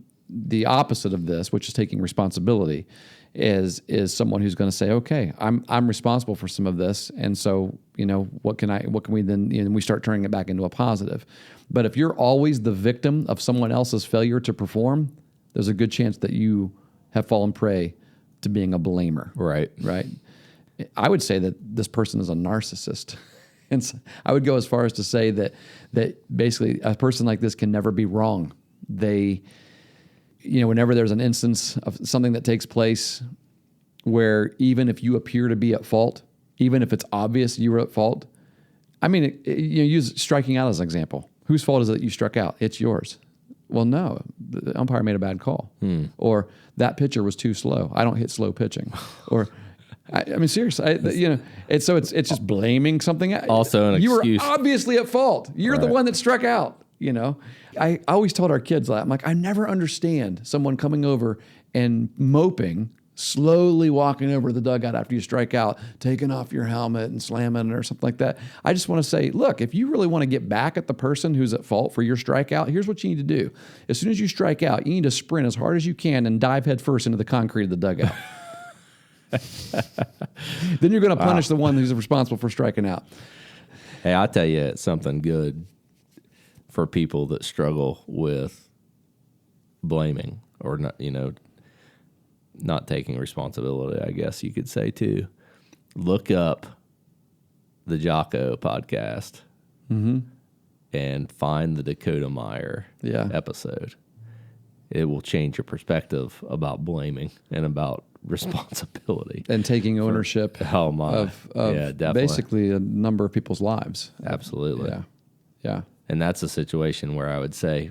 [SPEAKER 1] opposite of this, which is taking responsibility, is someone who's going to say, okay, I'm responsible for some of this, and so, you know, what can we then, you know, we start turning it back into a positive. But if you're always the victim of someone else's failure to perform, there's a good chance that you have fallen prey to being a blamer.
[SPEAKER 2] Right.
[SPEAKER 1] I would say that this person is a narcissist. And so I would go as far as to say that basically a person like this can never be wrong. They, you know, whenever there's an instance of something that takes place where even if you appear to be at fault, even if it's obvious you were at fault, I mean, you use striking out as an example. Whose fault is it that you struck out? It's yours. Well, no, the umpire made a bad call. Or that pitcher was too slow. I don't hit slow pitching. Or, I mean, seriously, you know, it's just blaming something.
[SPEAKER 2] Also an excuse.
[SPEAKER 1] You were obviously at fault. You're the one that struck out, you know. I always told our kids that. I'm like, I never understand someone coming over and moping, slowly walking over to the dugout after you strike out, taking off your helmet and slamming it or something like that. I just want to say, look, if you really want to get back at the person who's at fault for your strikeout, here's what you need to do. As soon as you strike out, you need to sprint as hard as you can and dive head first into the concrete of the dugout. Then you're going to punish the one who's responsible for striking out.
[SPEAKER 2] Hey, I'll tell you, it's something good for people that struggle with blaming or not, you know, not taking responsibility, I guess you could say too. Look up the Jocko podcast and find the Dakota Meyer episode. It will change your perspective about blaming and about responsibility
[SPEAKER 1] and taking ownership of basically a number of people's lives.
[SPEAKER 2] Absolutely.
[SPEAKER 1] Yeah.
[SPEAKER 2] And that's a situation where I would say,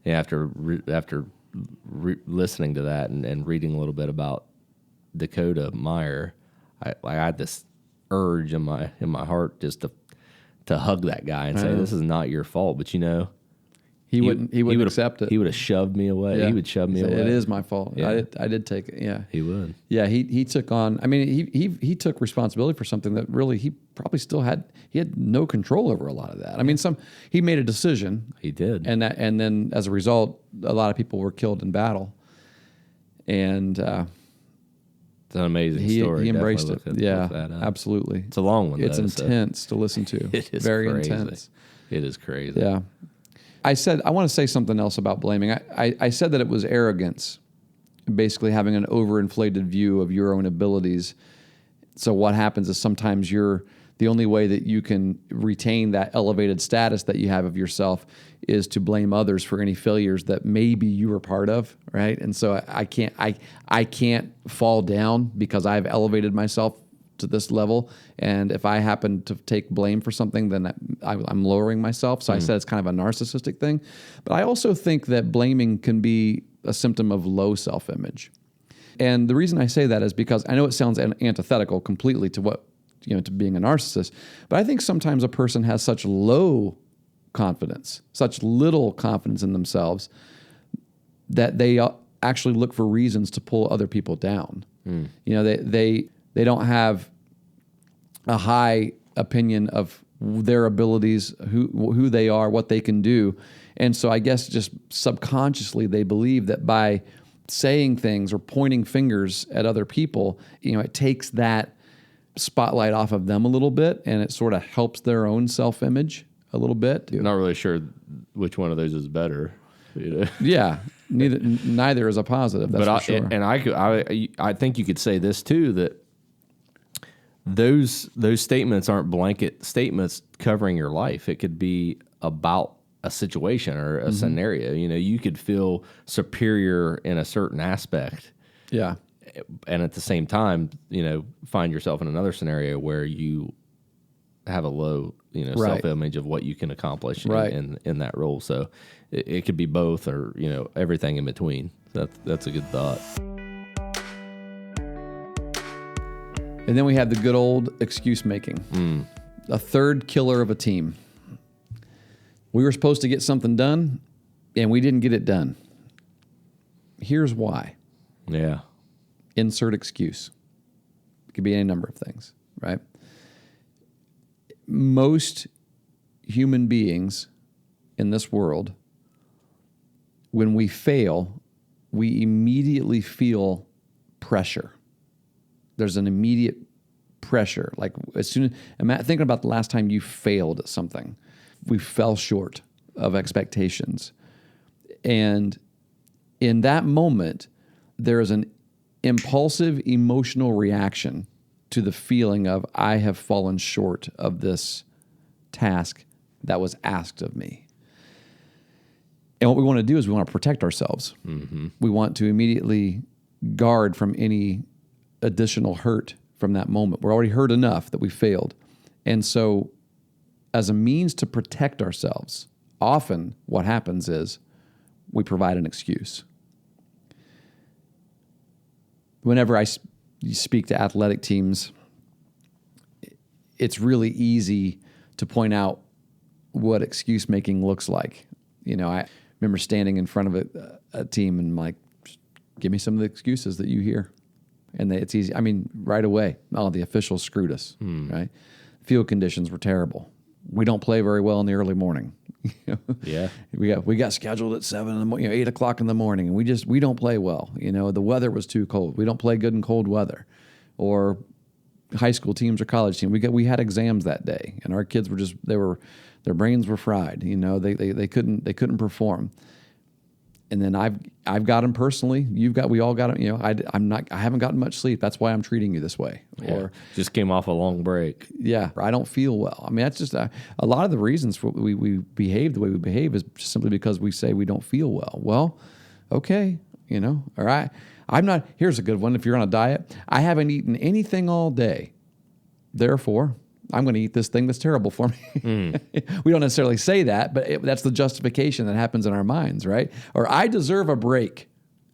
[SPEAKER 2] after listening to that and reading a little bit about Dakota Meyer, I had this urge in my heart just to hug that guy and say, this is not your fault. But, you know,
[SPEAKER 1] he wouldn't accept it.
[SPEAKER 2] He would have shoved me away.
[SPEAKER 1] Yeah.
[SPEAKER 2] He would shove me away.
[SPEAKER 1] It is my fault.
[SPEAKER 2] Yeah.
[SPEAKER 1] I did take it. Yeah.
[SPEAKER 2] He would.
[SPEAKER 1] Yeah. He took on, I mean, he took responsibility for something that really he probably still had no control over a lot of that. I mean, he made a decision.
[SPEAKER 2] He did.
[SPEAKER 1] And then as a result, a lot of people were killed in battle. And
[SPEAKER 2] it's an amazing story.
[SPEAKER 1] He embraced it.
[SPEAKER 2] Look
[SPEAKER 1] absolutely.
[SPEAKER 2] It's a long one.
[SPEAKER 1] It's intense to listen to.
[SPEAKER 2] It is
[SPEAKER 1] very
[SPEAKER 2] crazy.
[SPEAKER 1] intense.
[SPEAKER 2] It is crazy.
[SPEAKER 1] Yeah. I want to say something else about blaming. I said that it was arrogance, basically having an overinflated view of your own abilities. So what happens is sometimes the only way that you can retain that elevated status that you have of yourself is to blame others for any failures that maybe you were part of, right? And so I can't fall down because I've elevated myself to this level, and if I happen to take blame for something, then I'm lowering myself. So I said it's kind of a narcissistic thing, but I also think that blaming can be a symptom of low self-image. And the reason I say that is because I know it sounds antithetical completely to what, you know, to being a narcissist, but I think sometimes a person has such low confidence, such little confidence in themselves, that they actually look for reasons to pull other people down. You know, they don't have a high opinion of their abilities, who they are, what they can do. And so I guess just subconsciously they believe that by saying things or pointing fingers at other people, you know, it takes that spotlight off of them a little bit, and it sort of helps their own self-image a little bit.
[SPEAKER 2] Not really sure which one of those is better. You know?
[SPEAKER 1] Yeah, neither is a positive. That's for sure.
[SPEAKER 2] And I think you could say this too, that those statements aren't blanket statements covering your life. It could be about a situation or a scenario. You know, you could feel superior in a certain aspect.
[SPEAKER 1] Yeah.
[SPEAKER 2] And at the same time, you know, find yourself in another scenario where you have a low, you know, self-image of what you can accomplish in that role. So it could be both, or, you know, everything in between. That's a good thought.
[SPEAKER 1] And then we have the good old excuse making. A third killer of a team. We were supposed to get something done, and we didn't get it done. Here's why.
[SPEAKER 2] Yeah.
[SPEAKER 1] Insert excuse. It could be any number of things, right? Most human beings in this world, when we fail, we immediately feel pressure. There's an immediate pressure. Like as soon as, thinking about the last time you failed at something, we fell short of expectations. And in that moment, there is an impulsive emotional reaction to the feeling of, I have fallen short of this task that was asked of me. And what we want to do is we want to protect ourselves. Mm-hmm. We want to immediately guard from any additional hurt from that moment. We're already hurt enough that we failed. And so as a means to protect ourselves, often what happens is we provide an excuse. Whenever I speak to athletic teams, it's really easy to point out what excuse making looks like. You know, I remember standing in front of a team and like, give me some of the excuses that you hear. And it's easy. I mean, right away, oh, the officials screwed us, right? Field conditions were terrible. We don't play very well in the early morning.
[SPEAKER 2] Yeah.
[SPEAKER 1] We got scheduled at 7 in the morning, 8 o'clock in the morning, and we don't play well. You know, the weather was too cold. We don't play good in cold weather. Or high school teams or college teams. We had exams that day, and our kids were their brains were fried. You know, they couldn't perform. And then I've got them personally. We all got them. You know, I haven't gotten much sleep. That's why I'm treating you this way.
[SPEAKER 2] Yeah.
[SPEAKER 1] Or
[SPEAKER 2] just came off a long break.
[SPEAKER 1] Yeah, I don't feel well. I mean, that's just a lot of the reasons for we behave the way we behave is just simply because we say we don't feel well. Well, okay, you know, all right. Here's a good one. If you're on a diet, I haven't eaten anything all day. Therefore, I'm going to eat this thing that's terrible for me. We don't necessarily say that, but that's the justification that happens in our minds, right? Or I deserve a break.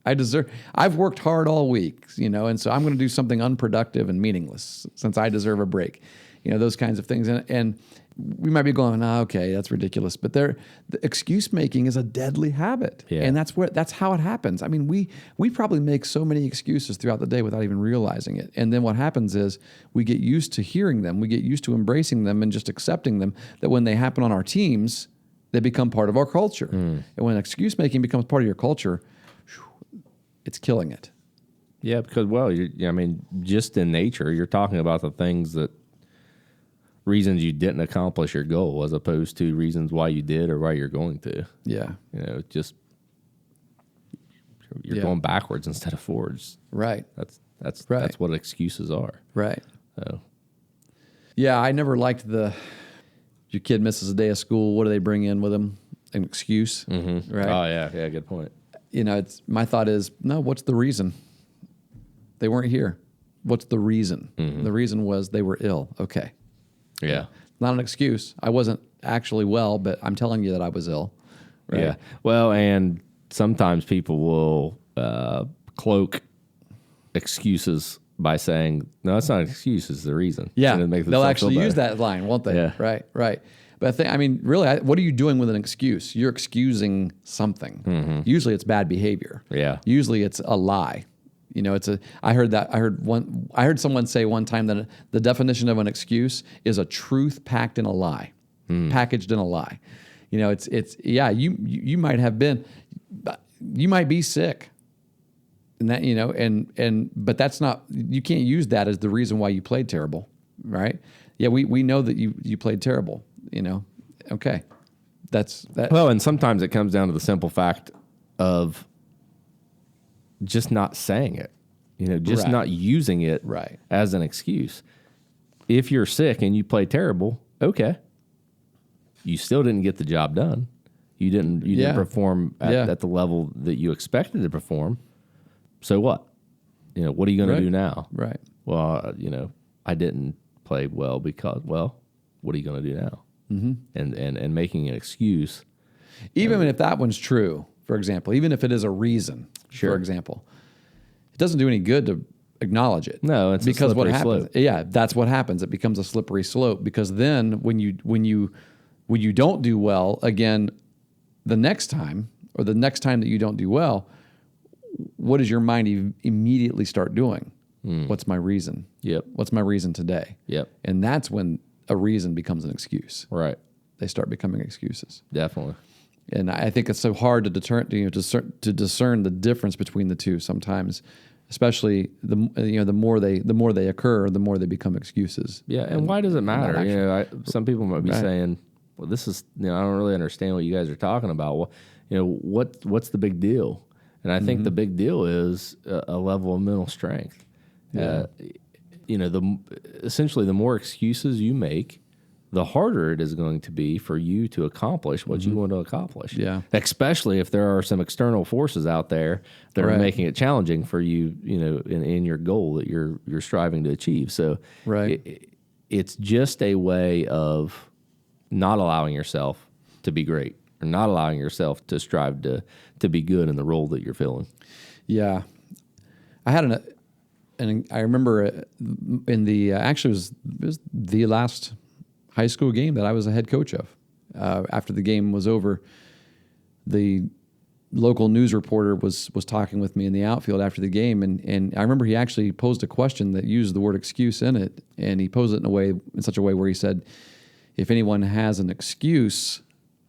[SPEAKER 1] I've worked hard all week, you know, and so I'm going to do something unproductive and meaningless since I deserve a break. You know, those kinds of things. And we might be going, okay, that's ridiculous. But the excuse making is a deadly habit.
[SPEAKER 2] Yeah.
[SPEAKER 1] And that's how it happens. I mean, we probably make so many excuses throughout the day without even realizing it. And then what happens is we get used to hearing them. We get used to embracing them and just accepting them, that when they happen on our teams, they become part of our culture. And when excuse making becomes part of your culture, it's killing it.
[SPEAKER 2] Yeah, because, just in nature, you're talking about the things reasons you didn't accomplish your goal as opposed to reasons why you did or why you're going to.
[SPEAKER 1] Yeah.
[SPEAKER 2] You know, you're going backwards instead of forwards.
[SPEAKER 1] Right.
[SPEAKER 2] That's
[SPEAKER 1] right.
[SPEAKER 2] That's what excuses are.
[SPEAKER 1] Right.
[SPEAKER 2] So.
[SPEAKER 1] Yeah, I never liked your kid misses a day of school, what do they bring in with them? An excuse.
[SPEAKER 2] Mm-hmm.
[SPEAKER 1] Right.
[SPEAKER 2] Oh, yeah. Yeah, good point.
[SPEAKER 1] You know, my thought is, no, what's the reason? They weren't here. What's the reason? Mm-hmm. The reason was they were ill. Okay.
[SPEAKER 2] Yeah.
[SPEAKER 1] Not an excuse. I wasn't actually well, but I'm telling you that I was ill. Right?
[SPEAKER 2] Yeah. Well, and sometimes people will cloak excuses by saying, no, it's not an excuse, it's the reason.
[SPEAKER 1] Yeah.
[SPEAKER 2] Make
[SPEAKER 1] they'll actually use that line, won't they?
[SPEAKER 2] Yeah.
[SPEAKER 1] Right. But really, what are you doing with an excuse? You're excusing something. Mm-hmm. Usually it's bad behavior.
[SPEAKER 2] Yeah.
[SPEAKER 1] Usually it's a lie. You know, I heard someone say one time that the definition of an excuse is a truth packed in a lie, packaged in a lie. You know, you might be sick, and that, you know, but that's not, you can't use that as the reason why you played terrible, right? Yeah, we know that you played terrible, you know. Okay. That's that.
[SPEAKER 2] Well, and sometimes it comes down to the simple fact of just not saying it, you know, just not using it as an excuse. If you're sick and you play terrible, okay, you still didn't get the job done. You didn't perform at the level that you expected to perform. So what? You know, what are you going to do now?
[SPEAKER 1] Right.
[SPEAKER 2] Well, you know, I didn't play well because, what are you going to do now? Mm-hmm. And making an excuse.
[SPEAKER 1] Even if that one's true, for example, even if it is a reason, for example, it doesn't do any good to acknowledge it.
[SPEAKER 2] No, it's
[SPEAKER 1] because
[SPEAKER 2] a
[SPEAKER 1] what
[SPEAKER 2] slippery
[SPEAKER 1] happens?
[SPEAKER 2] slope.
[SPEAKER 1] Yeah, that's what happens. It becomes a slippery slope because then when you don't do well again the next time, or the next time that you don't do well, what does your mind immediately start doing? What's my reason?
[SPEAKER 2] Yep.
[SPEAKER 1] What's my reason today?
[SPEAKER 2] Yep.
[SPEAKER 1] And that's when a reason becomes an excuse.
[SPEAKER 2] Right.
[SPEAKER 1] They start becoming excuses.
[SPEAKER 2] Definitely.
[SPEAKER 1] And I think it's so hard to discern the difference between the two sometimes, especially the more they occur, the more they become excuses.
[SPEAKER 2] Yeah, and why does it matter? Some people might be saying, "Well, this is I don't really understand what you guys are talking about." Well, what's the big deal? And I think the big deal is a level of mental strength.
[SPEAKER 1] Yeah.
[SPEAKER 2] Essentially the more excuses you make, the harder it is going to be for you to accomplish what you want to accomplish.
[SPEAKER 1] Yeah.
[SPEAKER 2] Especially if there are some external forces out there that are making it challenging for you, in your goal that you're striving to achieve. So it's just a way of not allowing yourself to be great, or not allowing yourself to strive to be good in the role that you're filling.
[SPEAKER 1] Yeah. I had I remember in the, actually it was the last high school game that I was a head coach of. After the game was over, the local news reporter was talking with me in the outfield after the game, and I remember he actually posed a question that used the word excuse in it, and he posed it in such a way where he said, if anyone has an excuse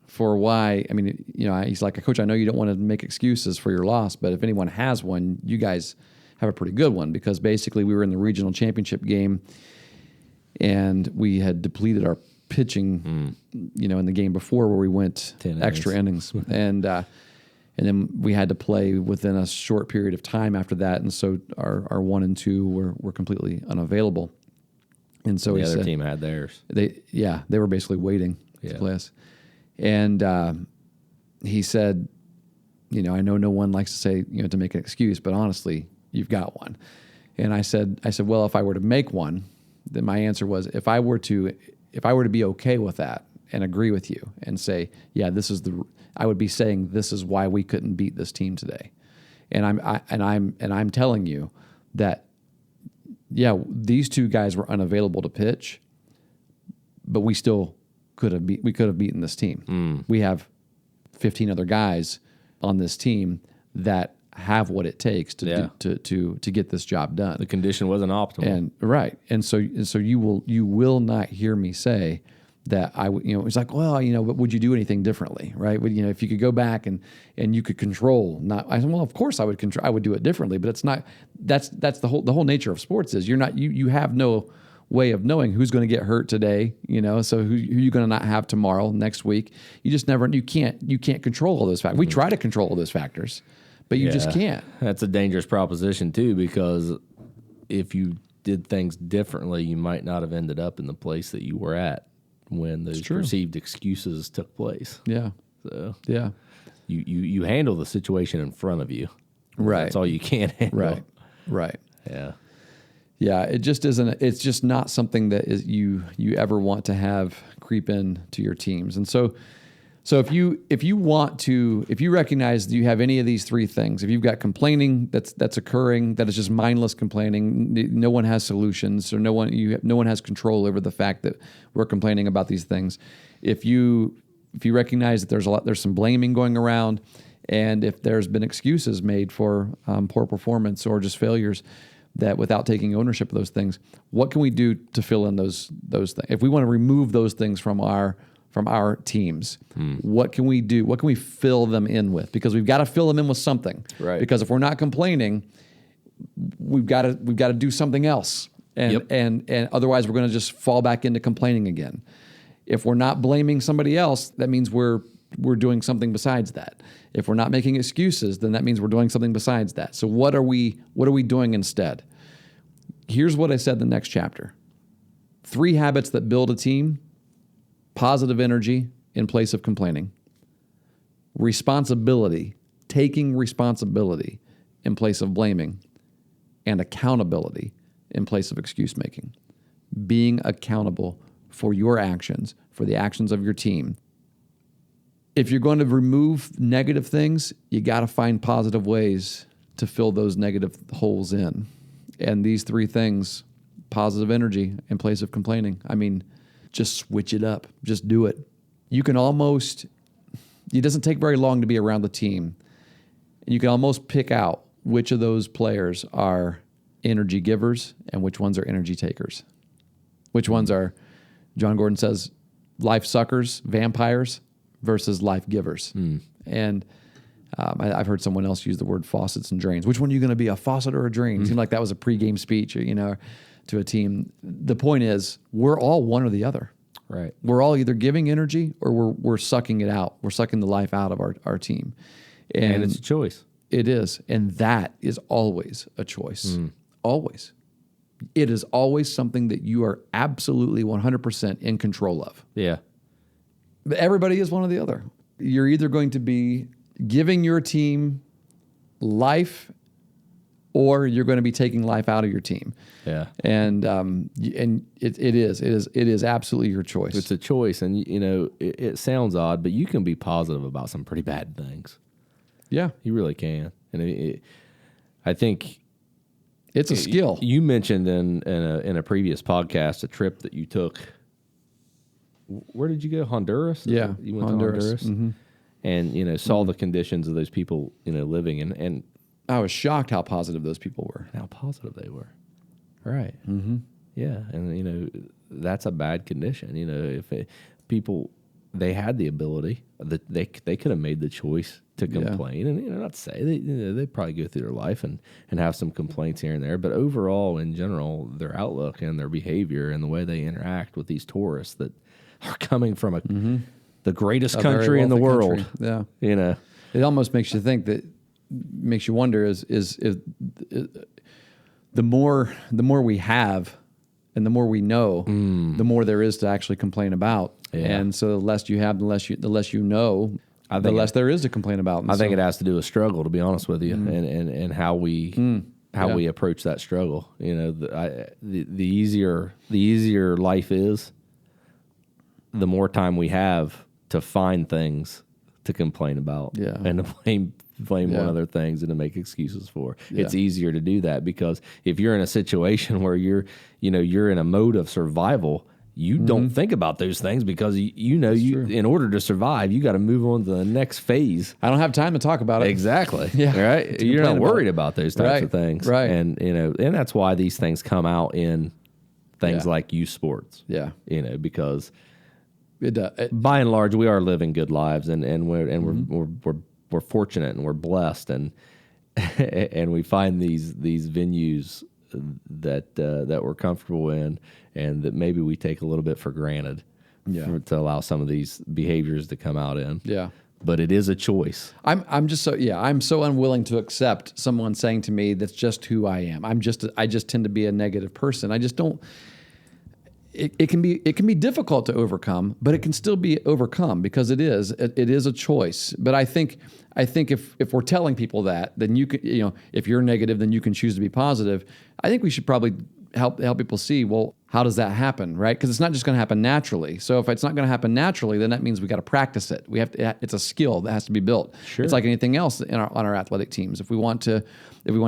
[SPEAKER 1] for why, he's like, Coach, I know you don't want to make excuses for your loss, but if anyone has one, you guys have a pretty good one, because basically we were in the regional championship game and we had depleted our pitching, in the game before where we went 10 extra innings. And then we had to play within a short period of time after that. And so our 1 and 2 were completely unavailable. And so
[SPEAKER 2] the
[SPEAKER 1] he
[SPEAKER 2] other
[SPEAKER 1] said,
[SPEAKER 2] team had theirs.
[SPEAKER 1] They were basically waiting to play us. And he said, I know no one likes to say, to make an excuse, but honestly, you've got one. And I said, well, if I were to make one, then my answer was, if I were to be okay with that and agree with you and say, yeah, I would be saying this is why we couldn't beat this team today. And I'm telling you that, yeah, these two guys were unavailable to pitch, but we still could have beaten this team. We have 15 other guys on this team that have what it takes to get this job done.
[SPEAKER 2] The condition wasn't optimal.
[SPEAKER 1] And so you will not hear me say that I would, it's like, well, but would you do anything differently, right? If you could go back and you could control, I said, well, of course I would control, I would do it differently, but it's not, that's the whole nature of sports is you have no way of knowing who's going to get hurt today, so who you're going to not have tomorrow, next week. You just you can't control all those factors. We try to control all those factors, but you just can't.
[SPEAKER 2] That's a dangerous proposition too, because if you did things differently, you might not have ended up in the place that you were at when those perceived excuses took place.
[SPEAKER 1] Yeah.
[SPEAKER 2] So
[SPEAKER 1] yeah,
[SPEAKER 2] you handle the situation in front of you.
[SPEAKER 1] Right.
[SPEAKER 2] That's all you can handle.
[SPEAKER 1] Right.
[SPEAKER 2] Yeah.
[SPEAKER 1] Yeah. It just isn't. It's just not something that you ever want to have creep in to your teams. And so if you recognize that you have any of these three things, if you've got complaining that's occurring, that is just mindless complaining, no one has solutions, or no one has control over the fact that we're complaining about these things. If you recognize that there's some blaming going around, and if there's been excuses made for poor performance or just failures, that without taking ownership of those things, what can we do to fill in those things? If we want to remove those things from our teams, what can we do? What can we fill them in with? Because we've got to fill them in with something.
[SPEAKER 2] Right.
[SPEAKER 1] Because if we're not complaining, we've got to do something else, and otherwise we're going to just fall back into complaining again. If we're not blaming somebody else, that means we're doing something besides that. If we're not making excuses, then that means we're doing something besides that. So what are we doing instead? Here's what I said in the next chapter. 3 habits that build a team: positive energy in place of complaining, responsibility, taking responsibility in place of blaming, and accountability in place of excuse making. Being accountable for your actions, for the actions of your team. If you're going to remove negative things, you got to find positive ways to fill those negative holes in. And these three things, positive energy in place of complaining. I mean, just switch it up. Just do it. You can almost, it doesn't take very long to be around the team. And you can almost pick out which of those players are energy givers and which ones are energy takers. Which ones are, John Gordon says, life suckers, vampires, versus life givers. And I've heard someone else use the word faucets and drains. Which one are you going to be, a faucet or a drain? It seemed like that was a pregame speech, to a team. The point is, we're all one or the other.
[SPEAKER 2] Right.
[SPEAKER 1] We're all either giving energy or we're sucking it out. We're sucking the life out of our team.
[SPEAKER 2] And it's a choice.
[SPEAKER 1] It is. And that is always a choice. Always. It is always something that you are absolutely 100% in control of.
[SPEAKER 2] Yeah.
[SPEAKER 1] But everybody is one or the other. You're either going to be giving your team life or you're going to be taking life out of your team.
[SPEAKER 2] Yeah.
[SPEAKER 1] And it is absolutely your choice.
[SPEAKER 2] It's a choice. And, it sounds odd, but you can be positive about some pretty bad things.
[SPEAKER 1] Yeah.
[SPEAKER 2] You really can. And I think
[SPEAKER 1] it's a skill.
[SPEAKER 2] You mentioned in a previous podcast a trip that you took. Where did you go? Honduras?
[SPEAKER 1] Yeah.
[SPEAKER 2] You went to Honduras?
[SPEAKER 1] Mm-hmm.
[SPEAKER 2] And, saw the conditions of those people, living. And
[SPEAKER 1] I was shocked how positive those people were.
[SPEAKER 2] How positive they were. Right.
[SPEAKER 1] Mm-hmm.
[SPEAKER 2] Yeah. And, that's a bad condition. If people, they had the ability, that they could have made the choice to complain. And, not to say, they probably go through their life and have some complaints here and there. But overall, in general, their outlook and their behavior and the way they interact with these tourists that are coming from the greatest country in the world.
[SPEAKER 1] Country. Yeah. It almost makes you think makes you wonder is the more we have and the more we know, the more there is to actually complain about. Yeah. And so the less you have, the less you know, the less there is to complain about. And
[SPEAKER 2] I think it has to do with struggle, to be honest with you, and how we we approach that struggle. The easier life is, the more time we have to find things to complain about and to blame one other things and to make excuses for. It's easier to do that because if you're in a situation where you're in a mode of survival, you don't think about those things because in order to survive, you got to move on to the next phase.
[SPEAKER 1] I don't have time to talk about it.
[SPEAKER 2] Exactly. Right. You're not worried about those types of things.
[SPEAKER 1] Right.
[SPEAKER 2] And and that's why these things come out in things like youth sports. Yeah. Because by and large, we are living good lives, and we're fortunate and we're blessed, and and we find these venues that we're comfortable in, and that maybe we take a little bit for granted, to allow some of these behaviors to come out in. Yeah. But it is a choice. I'm so unwilling to accept someone saying to me that's just who I am. I just tend to be a negative person. I just don't. It can be difficult to overcome, but it can still be overcome because it is a choice. But I think if we're telling people that, then you can, if you're negative, then you can choose to be positive. I think we should probably help people see, well, how does that happen, right? Because it's not just going to happen naturally. So if it's not going to happen naturally, then that means we got to practice it. It's a skill that has to be built. Sure. It's like anything else on our athletic teams. If we want to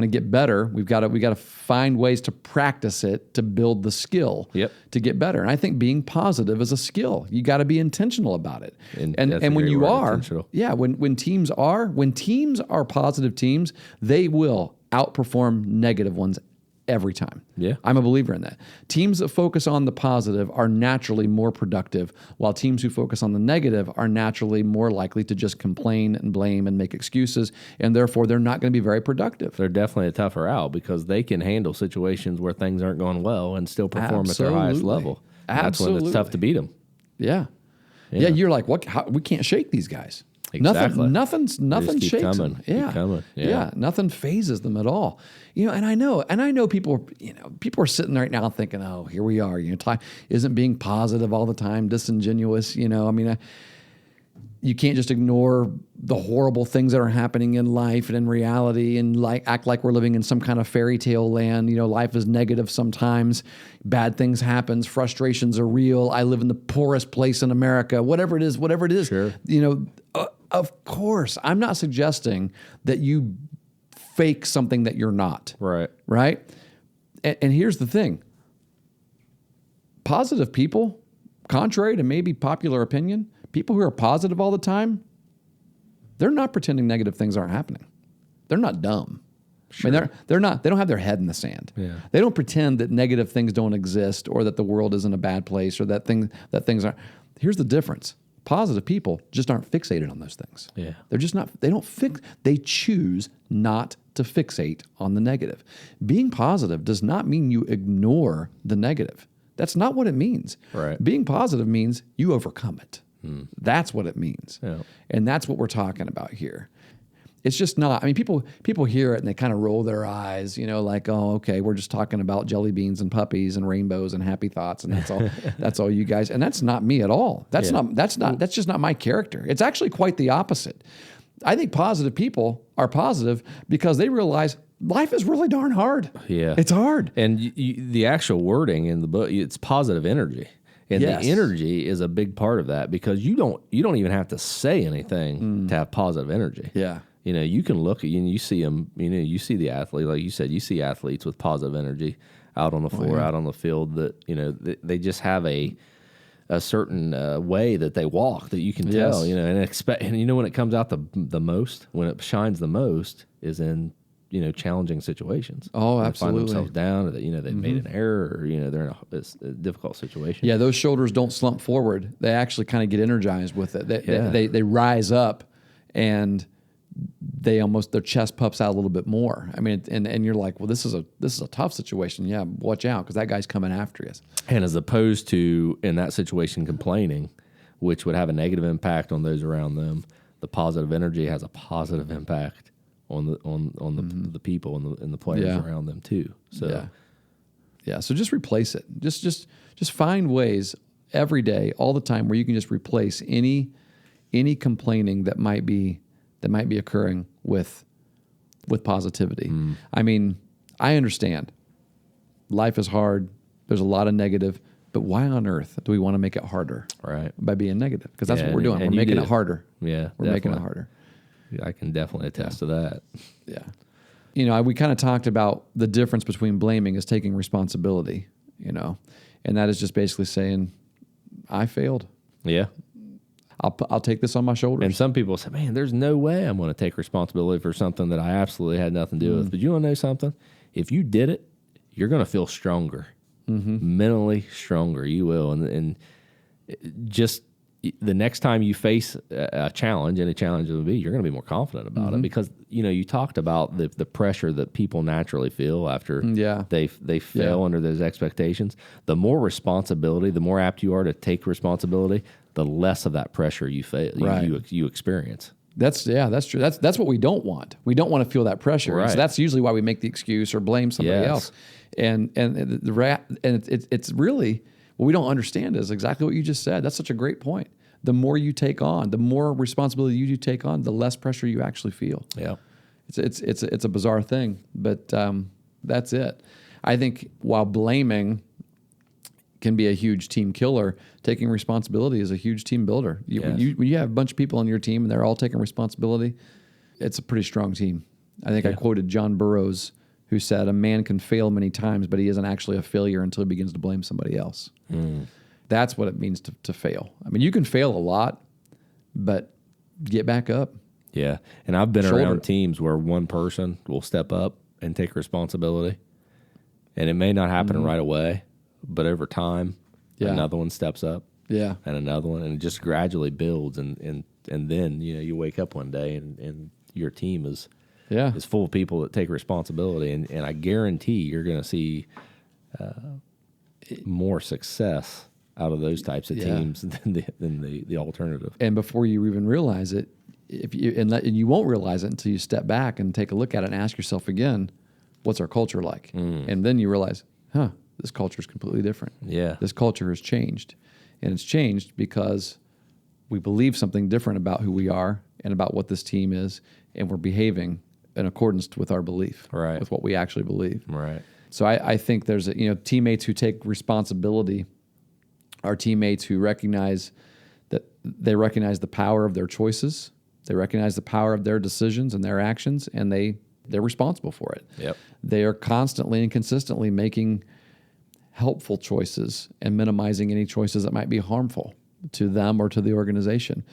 [SPEAKER 2] get better, we got to find ways to practice it to build the skill to get better. And I think being positive is a skill. You got to be intentional about it. And when you are, when teams are positive teams, they will outperform negative ones every time. Yeah. I'm a believer in that. Teams that focus on the positive are naturally more productive, while teams who focus on the negative are naturally more likely to just complain and blame and make excuses, and therefore they're not going to be very productive. They're definitely a tougher out because they can handle situations where things aren't going well and still perform at their highest level. That's when it's tough to beat them.
[SPEAKER 1] Yeah. Yeah, you're like, what? We can't shake these guys. Exactly. Nothing shakes them. Yeah. Nothing phases them at all. And I know people are sitting right now thinking, oh, here we are. Time isn't being positive all the time, disingenuous. You can't just ignore the horrible things that are happening in life and in reality and act like we're living in some kind of fairy tale land. Life is negative sometimes. Bad things happen. Frustrations are real. I live in the poorest place in America. Whatever it is. Sure. Of course, I'm not suggesting that you fake something that you're not. Right. And here's the thing. Positive people, contrary to maybe popular opinion, people who are positive all the time, they're not pretending negative things aren't happening. They're not dumb.
[SPEAKER 2] Sure.
[SPEAKER 1] I mean, they don't have their head in the sand.
[SPEAKER 2] Yeah.
[SPEAKER 1] They don't pretend that negative things don't exist or that the world isn't a bad place or that things aren't. Here's the difference. Positive people just aren't fixated on those things.
[SPEAKER 2] Yeah.
[SPEAKER 1] They're just not, they choose not to fixate on the negative. Being positive does not mean you ignore the negative. That's not what it means.
[SPEAKER 2] Right.
[SPEAKER 1] Being positive means you overcome it. That's what it means.
[SPEAKER 2] Yeah.
[SPEAKER 1] And that's what we're talking about here. It's just not, I mean, people hear it and they kind of roll their eyes, like, oh, okay, we're just talking about jelly beans and puppies and rainbows and happy thoughts and that's all that's all you guys. And that's not me at all. That's just not my character. It's actually quite the opposite. I think positive people are positive because they realize life is really darn hard.
[SPEAKER 2] Yeah.
[SPEAKER 1] It's hard.
[SPEAKER 2] And the actual wording in the book, it's positive energy. And
[SPEAKER 1] Yes.
[SPEAKER 2] the energy is a big part of that because you don't even have to say anything to have positive energy.
[SPEAKER 1] Yeah.
[SPEAKER 2] You can look at you and you see them, you see the athlete, like you said, you see athletes with positive energy out on the floor, out on the field that, they just have a certain way that they walk that you can tell, and when it comes out the most, when it shines the most is in, challenging situations.
[SPEAKER 1] Oh,
[SPEAKER 2] When they
[SPEAKER 1] absolutely.
[SPEAKER 2] find themselves down or that, they've made an error or, they're in a difficult situation.
[SPEAKER 1] Yeah, those shoulders don't slump forward. They actually kind of get energized with it. They rise up and their chest puffs out a little bit more. I mean, and you're like, well, this is a tough situation. Yeah, watch out because that guy's coming after you.
[SPEAKER 2] And as opposed to in that situation complaining, which would have a negative impact on those around them, the positive energy has a positive impact on the people and the players around them too. So
[SPEAKER 1] yeah. So just replace it. Just find ways every day, all the time, where you can just replace any complaining that might be occurring with positivity. I mean, I understand life is hard. There's a lot of negative, but why on earth do we want to make it harder?
[SPEAKER 2] Right.
[SPEAKER 1] By being negative? Because that's what we're doing.
[SPEAKER 2] and
[SPEAKER 1] We're
[SPEAKER 2] you
[SPEAKER 1] making
[SPEAKER 2] do.
[SPEAKER 1] it harder.
[SPEAKER 2] Yeah,
[SPEAKER 1] We're making it
[SPEAKER 2] definitely.
[SPEAKER 1] harder.
[SPEAKER 2] I can definitely attest to that.
[SPEAKER 1] Yeah. We kind of talked about the difference between blaming is taking responsibility, and that is just basically saying, I failed.
[SPEAKER 2] Yeah.
[SPEAKER 1] I'll take this on my shoulders.
[SPEAKER 2] And some people say, man, there's no way I'm going to take responsibility for something that I absolutely had nothing to do with. But you want to know something? If you did it, you're going to feel stronger, mentally stronger. You will. And just the next time you face a challenge, any challenge it would be, you're going to be more confident about it because, you talked about the pressure that people naturally feel after they fail under those expectations. The more responsibility, the more apt you are to take responsibility, the less of that pressure you you experience.
[SPEAKER 1] That's true. That's what we don't want. We don't want to feel that pressure.
[SPEAKER 2] Right.
[SPEAKER 1] So that's usually why we make the excuse or blame somebody else. And it's really what we don't understand is exactly what you just said. That's such a great point. The more you take on, the more responsibility you do take on, the less pressure you actually feel.
[SPEAKER 2] Yeah.
[SPEAKER 1] It's a bizarre thing, but that's it. I think while blaming can be a huge team killer, taking responsibility is a huge team builder. When you have a bunch of people on your team and they're all taking responsibility, it's a pretty strong team. I think I quoted John Burroughs, who said, a man can fail many times, but he isn't actually a failure until he begins to blame somebody else. That's what it means to fail. I mean, you can fail a lot, but get back up.
[SPEAKER 2] Yeah. And I've been around teams where one person will step up and take responsibility. And it may not happen right away, but over time, another one steps up.
[SPEAKER 1] Yeah.
[SPEAKER 2] And another one, and it just gradually builds. And then, you wake up one day and your team is full of people that take responsibility. And I guarantee you're going to see more success out of those types of teams than the alternative.
[SPEAKER 1] And before you even realize it, and you won't realize it until you step back and take a look at it and ask yourself again, what's our culture like? And then you realize, this culture is completely different.
[SPEAKER 2] Yeah.
[SPEAKER 1] This culture has changed. And it's changed because we believe something different about who we are and about what this team is, and we're behaving in accordance with our belief, with what we actually believe.
[SPEAKER 2] Right.
[SPEAKER 1] So I think there's teammates who take responsibility are teammates who recognize the power of their choices. They recognize the power of their decisions and their actions, and they they're responsible for it.
[SPEAKER 2] Yep.
[SPEAKER 1] They are constantly and consistently making helpful choices and minimizing any choices that might be harmful to them or to the organization.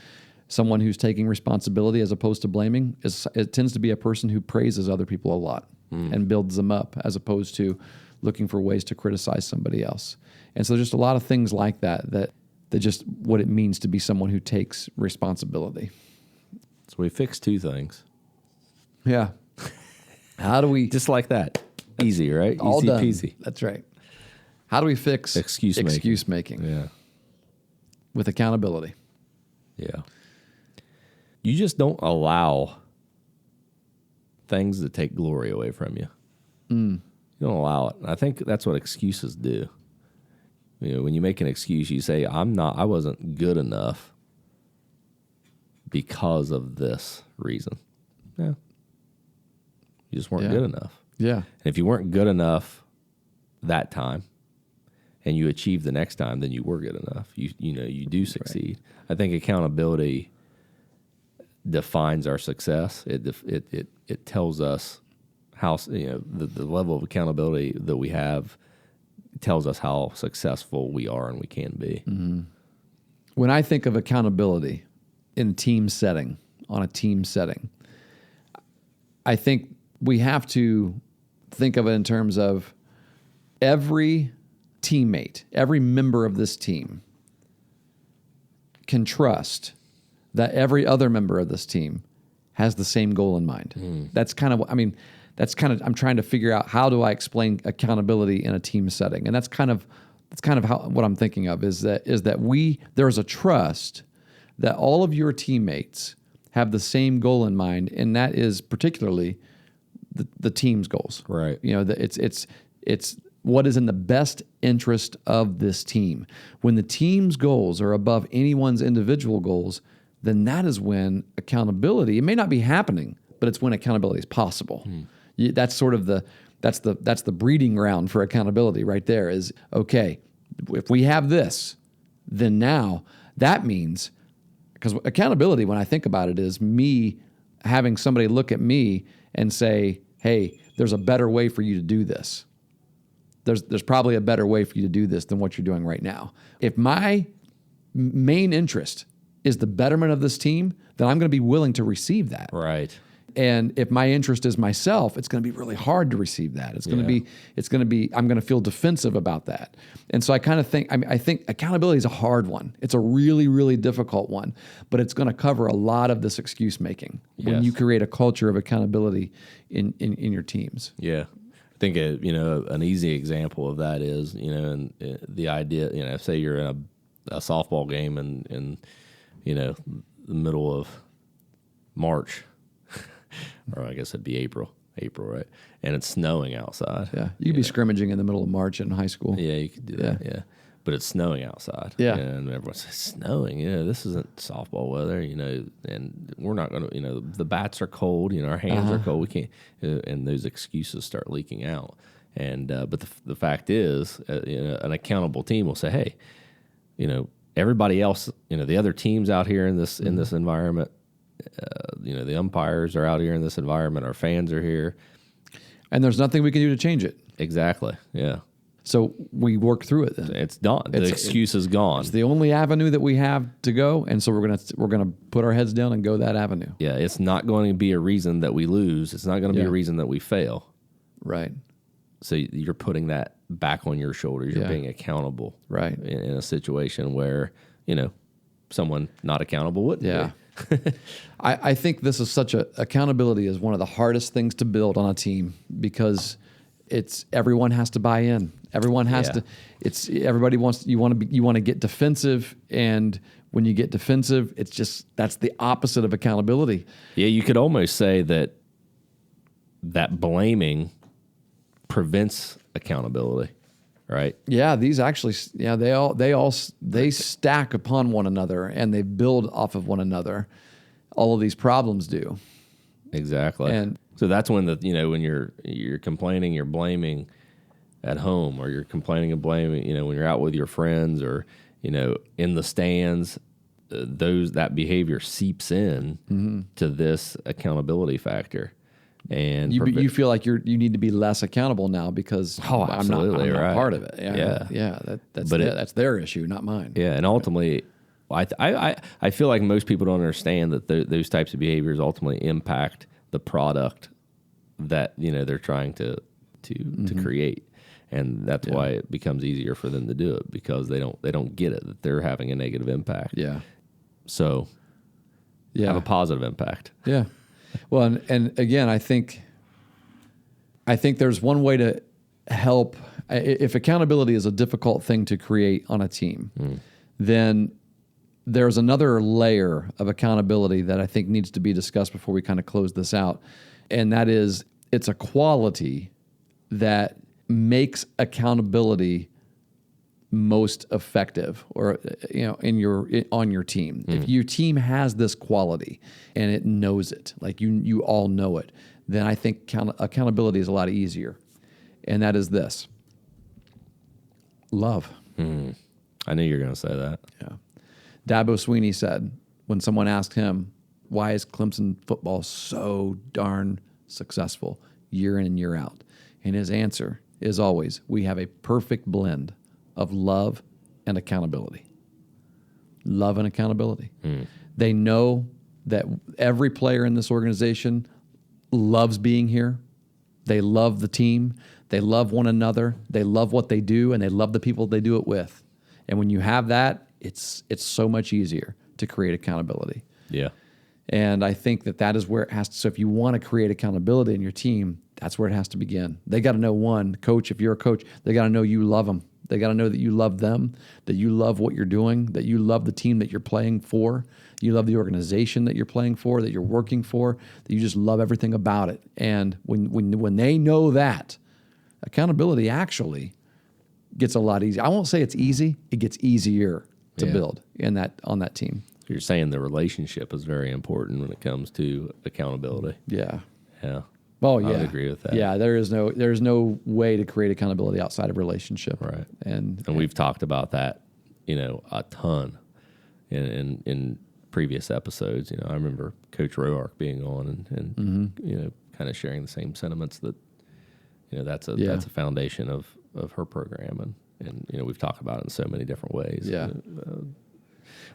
[SPEAKER 1] Someone who's taking responsibility as opposed to blaming, it tends to be a person who praises other people a lot and builds them up, as opposed to looking for ways to criticize somebody else. And so just a lot of things like that just what it means to be someone who takes responsibility.
[SPEAKER 2] So we fixed 2 things.
[SPEAKER 1] Yeah. How do we...
[SPEAKER 2] Just like that. Easy, right?
[SPEAKER 1] all
[SPEAKER 2] Easy
[SPEAKER 1] done.
[SPEAKER 2] peasy.
[SPEAKER 1] That's right. How do we fix excuse making?
[SPEAKER 2] Yeah.
[SPEAKER 1] With accountability.
[SPEAKER 2] Yeah. You just don't allow things to take glory away from you. You don't allow it. I think that's what excuses do. You know, when you make an excuse, you say, I wasn't good enough because of this reason. Yeah. You just weren't good enough.
[SPEAKER 1] Yeah.
[SPEAKER 2] And if you weren't good enough that time and you achieve the next time, then you were good enough. You do succeed. Right. I think accountability defines our success. It tells us how, the level of accountability that we have tells us how successful we are and we can be.
[SPEAKER 1] Mm-hmm. When I think of accountability in a team setting, I think we have to think of it in terms of every teammate, every member of this team can trust that every other member of this team has the same goal in mind. That's kind of, I'm trying to figure out, how do I explain accountability in a team setting? And that's kind of what I'm thinking of is that there is a trust that all of your teammates have the same goal in mind, and that is particularly the team's goals.
[SPEAKER 2] Right.
[SPEAKER 1] It's what is in the best interest of this team. When the team's goals are above anyone's individual goals, then that is when accountability, it may not be happening, but it's when accountability is possible. That's sort of that's the breeding ground for accountability right there is, okay, if we have this, then now that means, because accountability, when I think about it, is me having somebody look at me and say, hey, there's a better way for you to do this. There's probably a better way for you to do this than what you're doing right now. If my main interest is the betterment of this team, then I'm going to be willing to receive that.
[SPEAKER 2] Right.
[SPEAKER 1] And if my interest is myself, it's going to be really hard to receive that. I'm going to feel defensive about that. And so I kind of think, I think accountability is a hard one. It's a really, really difficult one, but it's going to cover a lot of this excuse making when you create a culture of accountability in your teams.
[SPEAKER 2] Yeah. I think, an easy example of that is, and the idea, say you're in a softball game in the middle of March, or I guess it'd be April, right? And it's snowing outside.
[SPEAKER 1] Yeah, you could be scrimmaging in the middle of March in high school.
[SPEAKER 2] Yeah, you could do that. Yeah, but it's snowing outside.
[SPEAKER 1] Yeah,
[SPEAKER 2] and everyone says snowing. This isn't softball weather. And we're not going to. The bats are cold. Our hands are cold. We can't. And those excuses start leaking out. And but the fact is, an accountable team will say, hey, everybody else, the other teams out here in this environment. The umpires are out here in this environment. Our fans are here.
[SPEAKER 1] And there's nothing we can do to change it.
[SPEAKER 2] Exactly, yeah.
[SPEAKER 1] So we work through it then.
[SPEAKER 2] It's done. The excuse is gone.
[SPEAKER 1] It's the only avenue that we have to go, and so we're gonna put our heads down and go that avenue.
[SPEAKER 2] Yeah, it's not going to be a reason that we lose. It's not going to be a reason that we fail.
[SPEAKER 1] Right.
[SPEAKER 2] So you're putting that back on your shoulders. You're being accountable.
[SPEAKER 1] Right.
[SPEAKER 2] In a situation where, someone not accountable wouldn't be.
[SPEAKER 1] I think this is accountability is one of the hardest things to build on a team because everyone has to buy in. Everyone has to. Everybody wants. You want to get defensive, and when you get defensive, that's the opposite of accountability.
[SPEAKER 2] Yeah, you could almost say that blaming prevents accountability. Right.
[SPEAKER 1] Yeah, these actually, they stack upon one another and they build off of one another. All of these problems do.
[SPEAKER 2] Exactly. And so that's when when you're complaining, you're blaming at home, or you're complaining and blaming, when you're out with your friends, or in the stands, that behavior seeps in to this accountability factor. And
[SPEAKER 1] you feel like you need to be less accountable now because I'm not
[SPEAKER 2] right.
[SPEAKER 1] part of it. Yeah. That's their issue, not mine.
[SPEAKER 2] Yeah, and ultimately, I feel like most people don't understand that those types of behaviors ultimately impact the product that they're trying to create, and that's why it becomes easier for them to do it, because they don't get it that they're having a negative impact.
[SPEAKER 1] Yeah.
[SPEAKER 2] So, have a positive impact.
[SPEAKER 1] Yeah. Well, and again, I think there's one way to help. If accountability is a difficult thing to create on a team, then there's another layer of accountability that I think needs to be discussed before we kind of close this out. And that is, it's a quality that makes accountability most effective, or on your team. If your team has this quality and it knows it, like you all know it, then I think accountability is a lot easier. And that is this: love.
[SPEAKER 2] I knew you were going to say that.
[SPEAKER 1] Yeah. Dabo Sweeney said, when someone asked him, why is Clemson football so darn successful year in and year out? And his answer is always, we have a perfect blend of love and accountability. Love and accountability. They know that every player in this organization loves being here. They love the team. They love one another. They love what they do, and they love the people they do it with. And when you have that, it's so much easier to create accountability.
[SPEAKER 2] Yeah.
[SPEAKER 1] And I think that is where it has to. So if you want to create accountability in your team, that's where it has to begin. They got to know, one, coach, if you're a coach, they got to know you love them. They got to know that you love them, that you love what you're doing, that you love the team that you're playing for, you love the organization that you're playing for, that you're working for, that you just love everything about it. And when they know that, accountability actually gets a lot easier. I won't say it's easy; it gets easier to build on that team.
[SPEAKER 2] You're saying the relationship is very important when it comes to accountability.
[SPEAKER 1] Yeah.
[SPEAKER 2] Yeah.
[SPEAKER 1] Oh, yeah.
[SPEAKER 2] I would agree with that.
[SPEAKER 1] Yeah, there's no way to create accountability outside of relationship.
[SPEAKER 2] Right.
[SPEAKER 1] And
[SPEAKER 2] we've talked about that, a ton in previous episodes. I remember Coach Roark being on and kind of sharing the same sentiments that, that's a foundation of her program, and we've talked about it in so many different ways.
[SPEAKER 1] Yeah.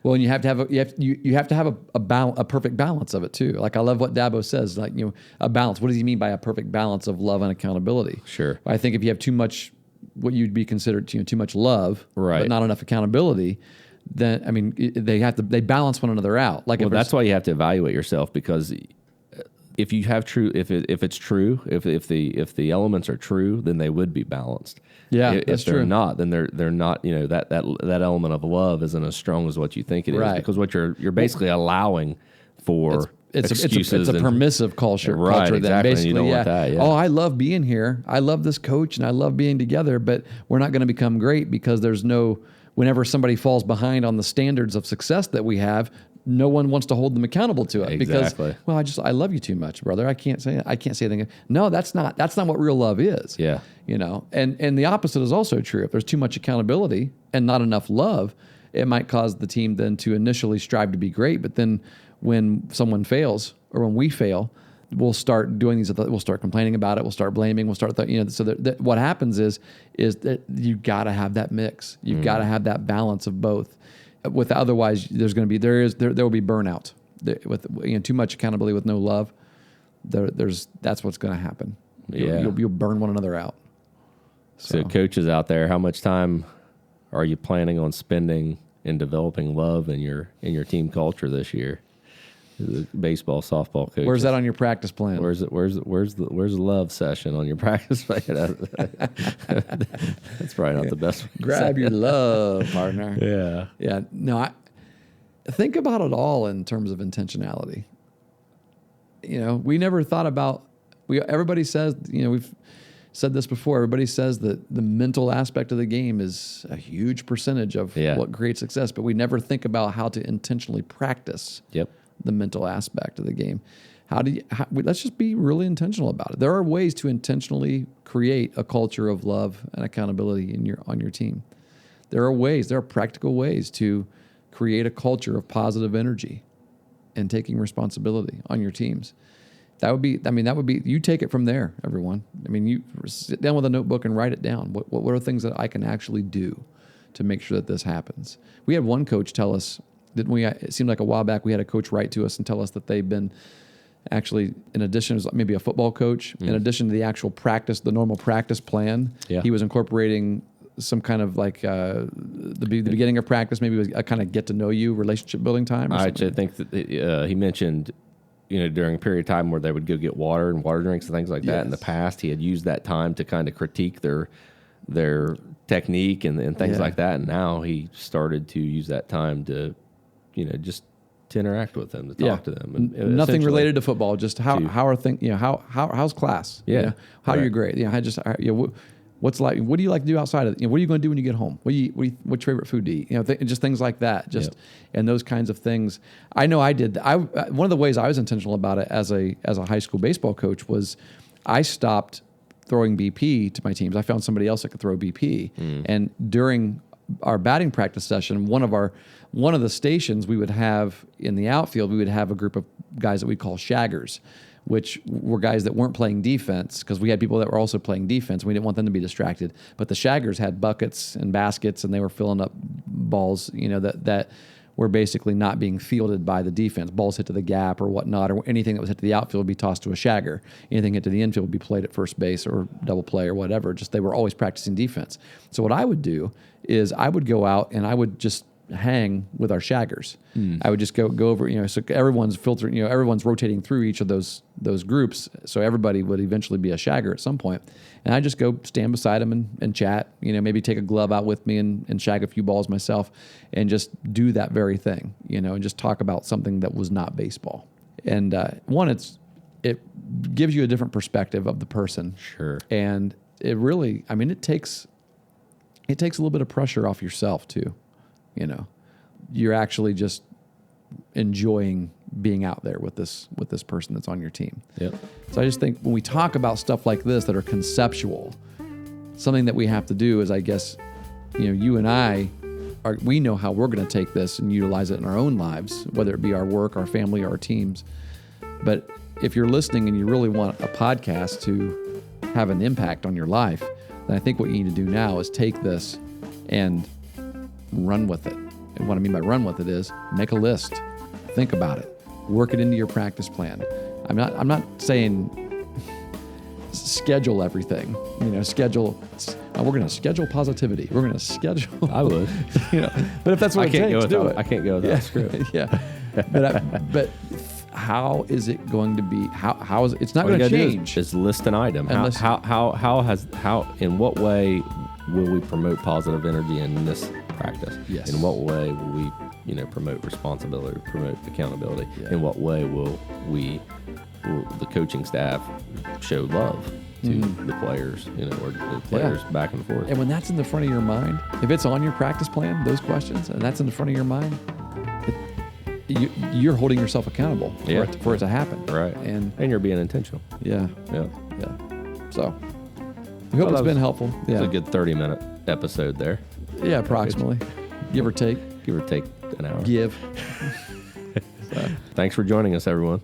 [SPEAKER 1] Well, and you have to have a perfect balance of it too. Like, I love what Dabo says, like, a balance. What does he mean by a perfect balance of love and accountability?
[SPEAKER 2] Sure.
[SPEAKER 1] I think if you have too much, what you'd be considered too much love,
[SPEAKER 2] right,
[SPEAKER 1] but not enough accountability, then they balance one another out. Like,
[SPEAKER 2] that's why you have to evaluate yourself, because if you have if it's true, if the elements are true, then they would be balanced.
[SPEAKER 1] Yeah,
[SPEAKER 2] if they're not, then they're not. That element of love isn't as strong as what you think it is, because what you're basically allowing for excuses.
[SPEAKER 1] It's a permissive culture.
[SPEAKER 2] Right,
[SPEAKER 1] culture
[SPEAKER 2] exactly.
[SPEAKER 1] That basically,
[SPEAKER 2] you don't want that. Yeah.
[SPEAKER 1] Oh, I love being here. I love this coach, and I love being together. But we're not going to become great because there's no. Whenever somebody falls behind on the standards of success that we have, no one wants to hold them accountable to it.
[SPEAKER 2] Exactly.
[SPEAKER 1] Because, well, I love you too much, brother. I can't say anything. No, that's not what real love is.
[SPEAKER 2] Yeah.
[SPEAKER 1] And the opposite is also true. If there's too much accountability and not enough love, it might cause the team then to initially strive to be great, but then when someone fails or when we fail, we'll start doing these. We'll start complaining about it. We'll start blaming. We'll start so that what happens is that you got to have that mix. You've got to have that balance of both. Otherwise, there will be burnout. With too much accountability with no love, that's what's going to happen. You'll burn one another out.
[SPEAKER 2] So coaches out there, how much time are you planning on spending in developing love in your team culture this year? The baseball, softball coach.
[SPEAKER 1] Where's that on your practice plan?
[SPEAKER 2] Where's the love session on your practice plan? That's probably not the best way.
[SPEAKER 1] Grab your love, partner.
[SPEAKER 2] Yeah.
[SPEAKER 1] Yeah. No, I think about it all in terms of intentionality. We never thought about. Everybody says, we've said this before. Everybody says that the mental aspect of the game is a huge percentage of what creates success, but we never think about how to intentionally practice.
[SPEAKER 2] Yep.
[SPEAKER 1] The mental aspect of the game. Let's just be really intentional about it. There are ways to intentionally create a culture of love and accountability on your team. There are practical ways to create a culture of positive energy and taking responsibility on your teams. that would be, you take it from there, everyone. I mean, you sit down with a notebook and write it down. What are things that I can actually do to make sure that this happens? We had one coach tell us, didn't we? It seemed like a while back we had a coach write to us and tell us that they've been actually, in addition, it was maybe a football coach, in addition to the actual practice, the normal practice plan, he was incorporating some kind of like the beginning of practice, maybe it was a kind of get to know you relationship building time.
[SPEAKER 2] I think that he mentioned, during a period of time where they would go get water and water drinks and things like that. In the past, he had used that time to kind of critique their technique and things like that. And now he started to use that time to, just to interact with them, to talk to them. And
[SPEAKER 1] nothing related to football, just how are things, how's class? How are your grades? What's like? What do you like to do outside of? What are you going to do when you get home? What's your favorite food to eat? Just things like that. And those kinds of things. I know I did. One of the ways I was intentional about it as a high school baseball coach was I stopped throwing BP to my teams. I found somebody else that could throw BP. And during our batting practice session, one of the stations we would have in the outfield, we would have a group of guys that we call shaggers, which were guys that weren't playing defense, because we had people that were also playing defense. We didn't want them to be distracted. But the shaggers had buckets and baskets, and they were filling up balls, that were basically not being fielded by the defense. Balls hit to the gap or whatnot, or anything that was hit to the outfield would be tossed to a shagger. Anything hit to the infield would be played at first base or double play or whatever. Just they were always practicing defense. So what I would do is I would go out and I would just hang with our shaggers. I would just go over, so everyone's filtering, everyone's rotating through each of those groups. So everybody would eventually be a shagger at some point. And I just go stand beside them and chat, maybe take a glove out with me and shag a few balls myself and just do that very thing, and just talk about something that was not baseball. And it gives you a different perspective of the person.
[SPEAKER 2] Sure.
[SPEAKER 1] And it really, it takes a little bit of pressure off yourself too. You're actually just enjoying being out there with this person that's on your team.
[SPEAKER 2] Yep.
[SPEAKER 1] So I just think when we talk about stuff like this that are conceptual, something that we have to do is, I guess, you and I we know how we're going to take this and utilize it in our own lives, whether it be our work, our family, or our teams. But if you're listening and you really want a podcast to have an impact on your life, then I think what you need to do now is take this and run with it. And what I mean by run with it is make a list, think about it, work it into your practice plan. I'm not saying schedule everything. Schedule. We're going to schedule positivity. We're going to schedule.
[SPEAKER 2] I would.
[SPEAKER 1] But if that's what it takes, do it.
[SPEAKER 2] I can't go with that script.
[SPEAKER 1] Yeah. But how is it going to be? How is it? It's not going to change.
[SPEAKER 2] Just list an item. How in what way will we promote positive energy in this practice?
[SPEAKER 1] Yes.
[SPEAKER 2] In what way will we, promote responsibility, promote accountability?
[SPEAKER 1] Yeah.
[SPEAKER 2] In what way will the coaching staff show love to the players, or the players back and forth?
[SPEAKER 1] And when that's in the front of your mind, if it's on your practice plan, those questions, and that's in the front of your mind, you're holding yourself accountable for it to happen.
[SPEAKER 2] Right. And you're being intentional.
[SPEAKER 1] Yeah.
[SPEAKER 2] Yeah.
[SPEAKER 1] So we hope it's been helpful. Yeah.
[SPEAKER 2] It's a good 30-minute episode there.
[SPEAKER 1] Yeah, approximately. Give or take
[SPEAKER 2] an hour.
[SPEAKER 1] Give.
[SPEAKER 2] Thanks for joining us, everyone.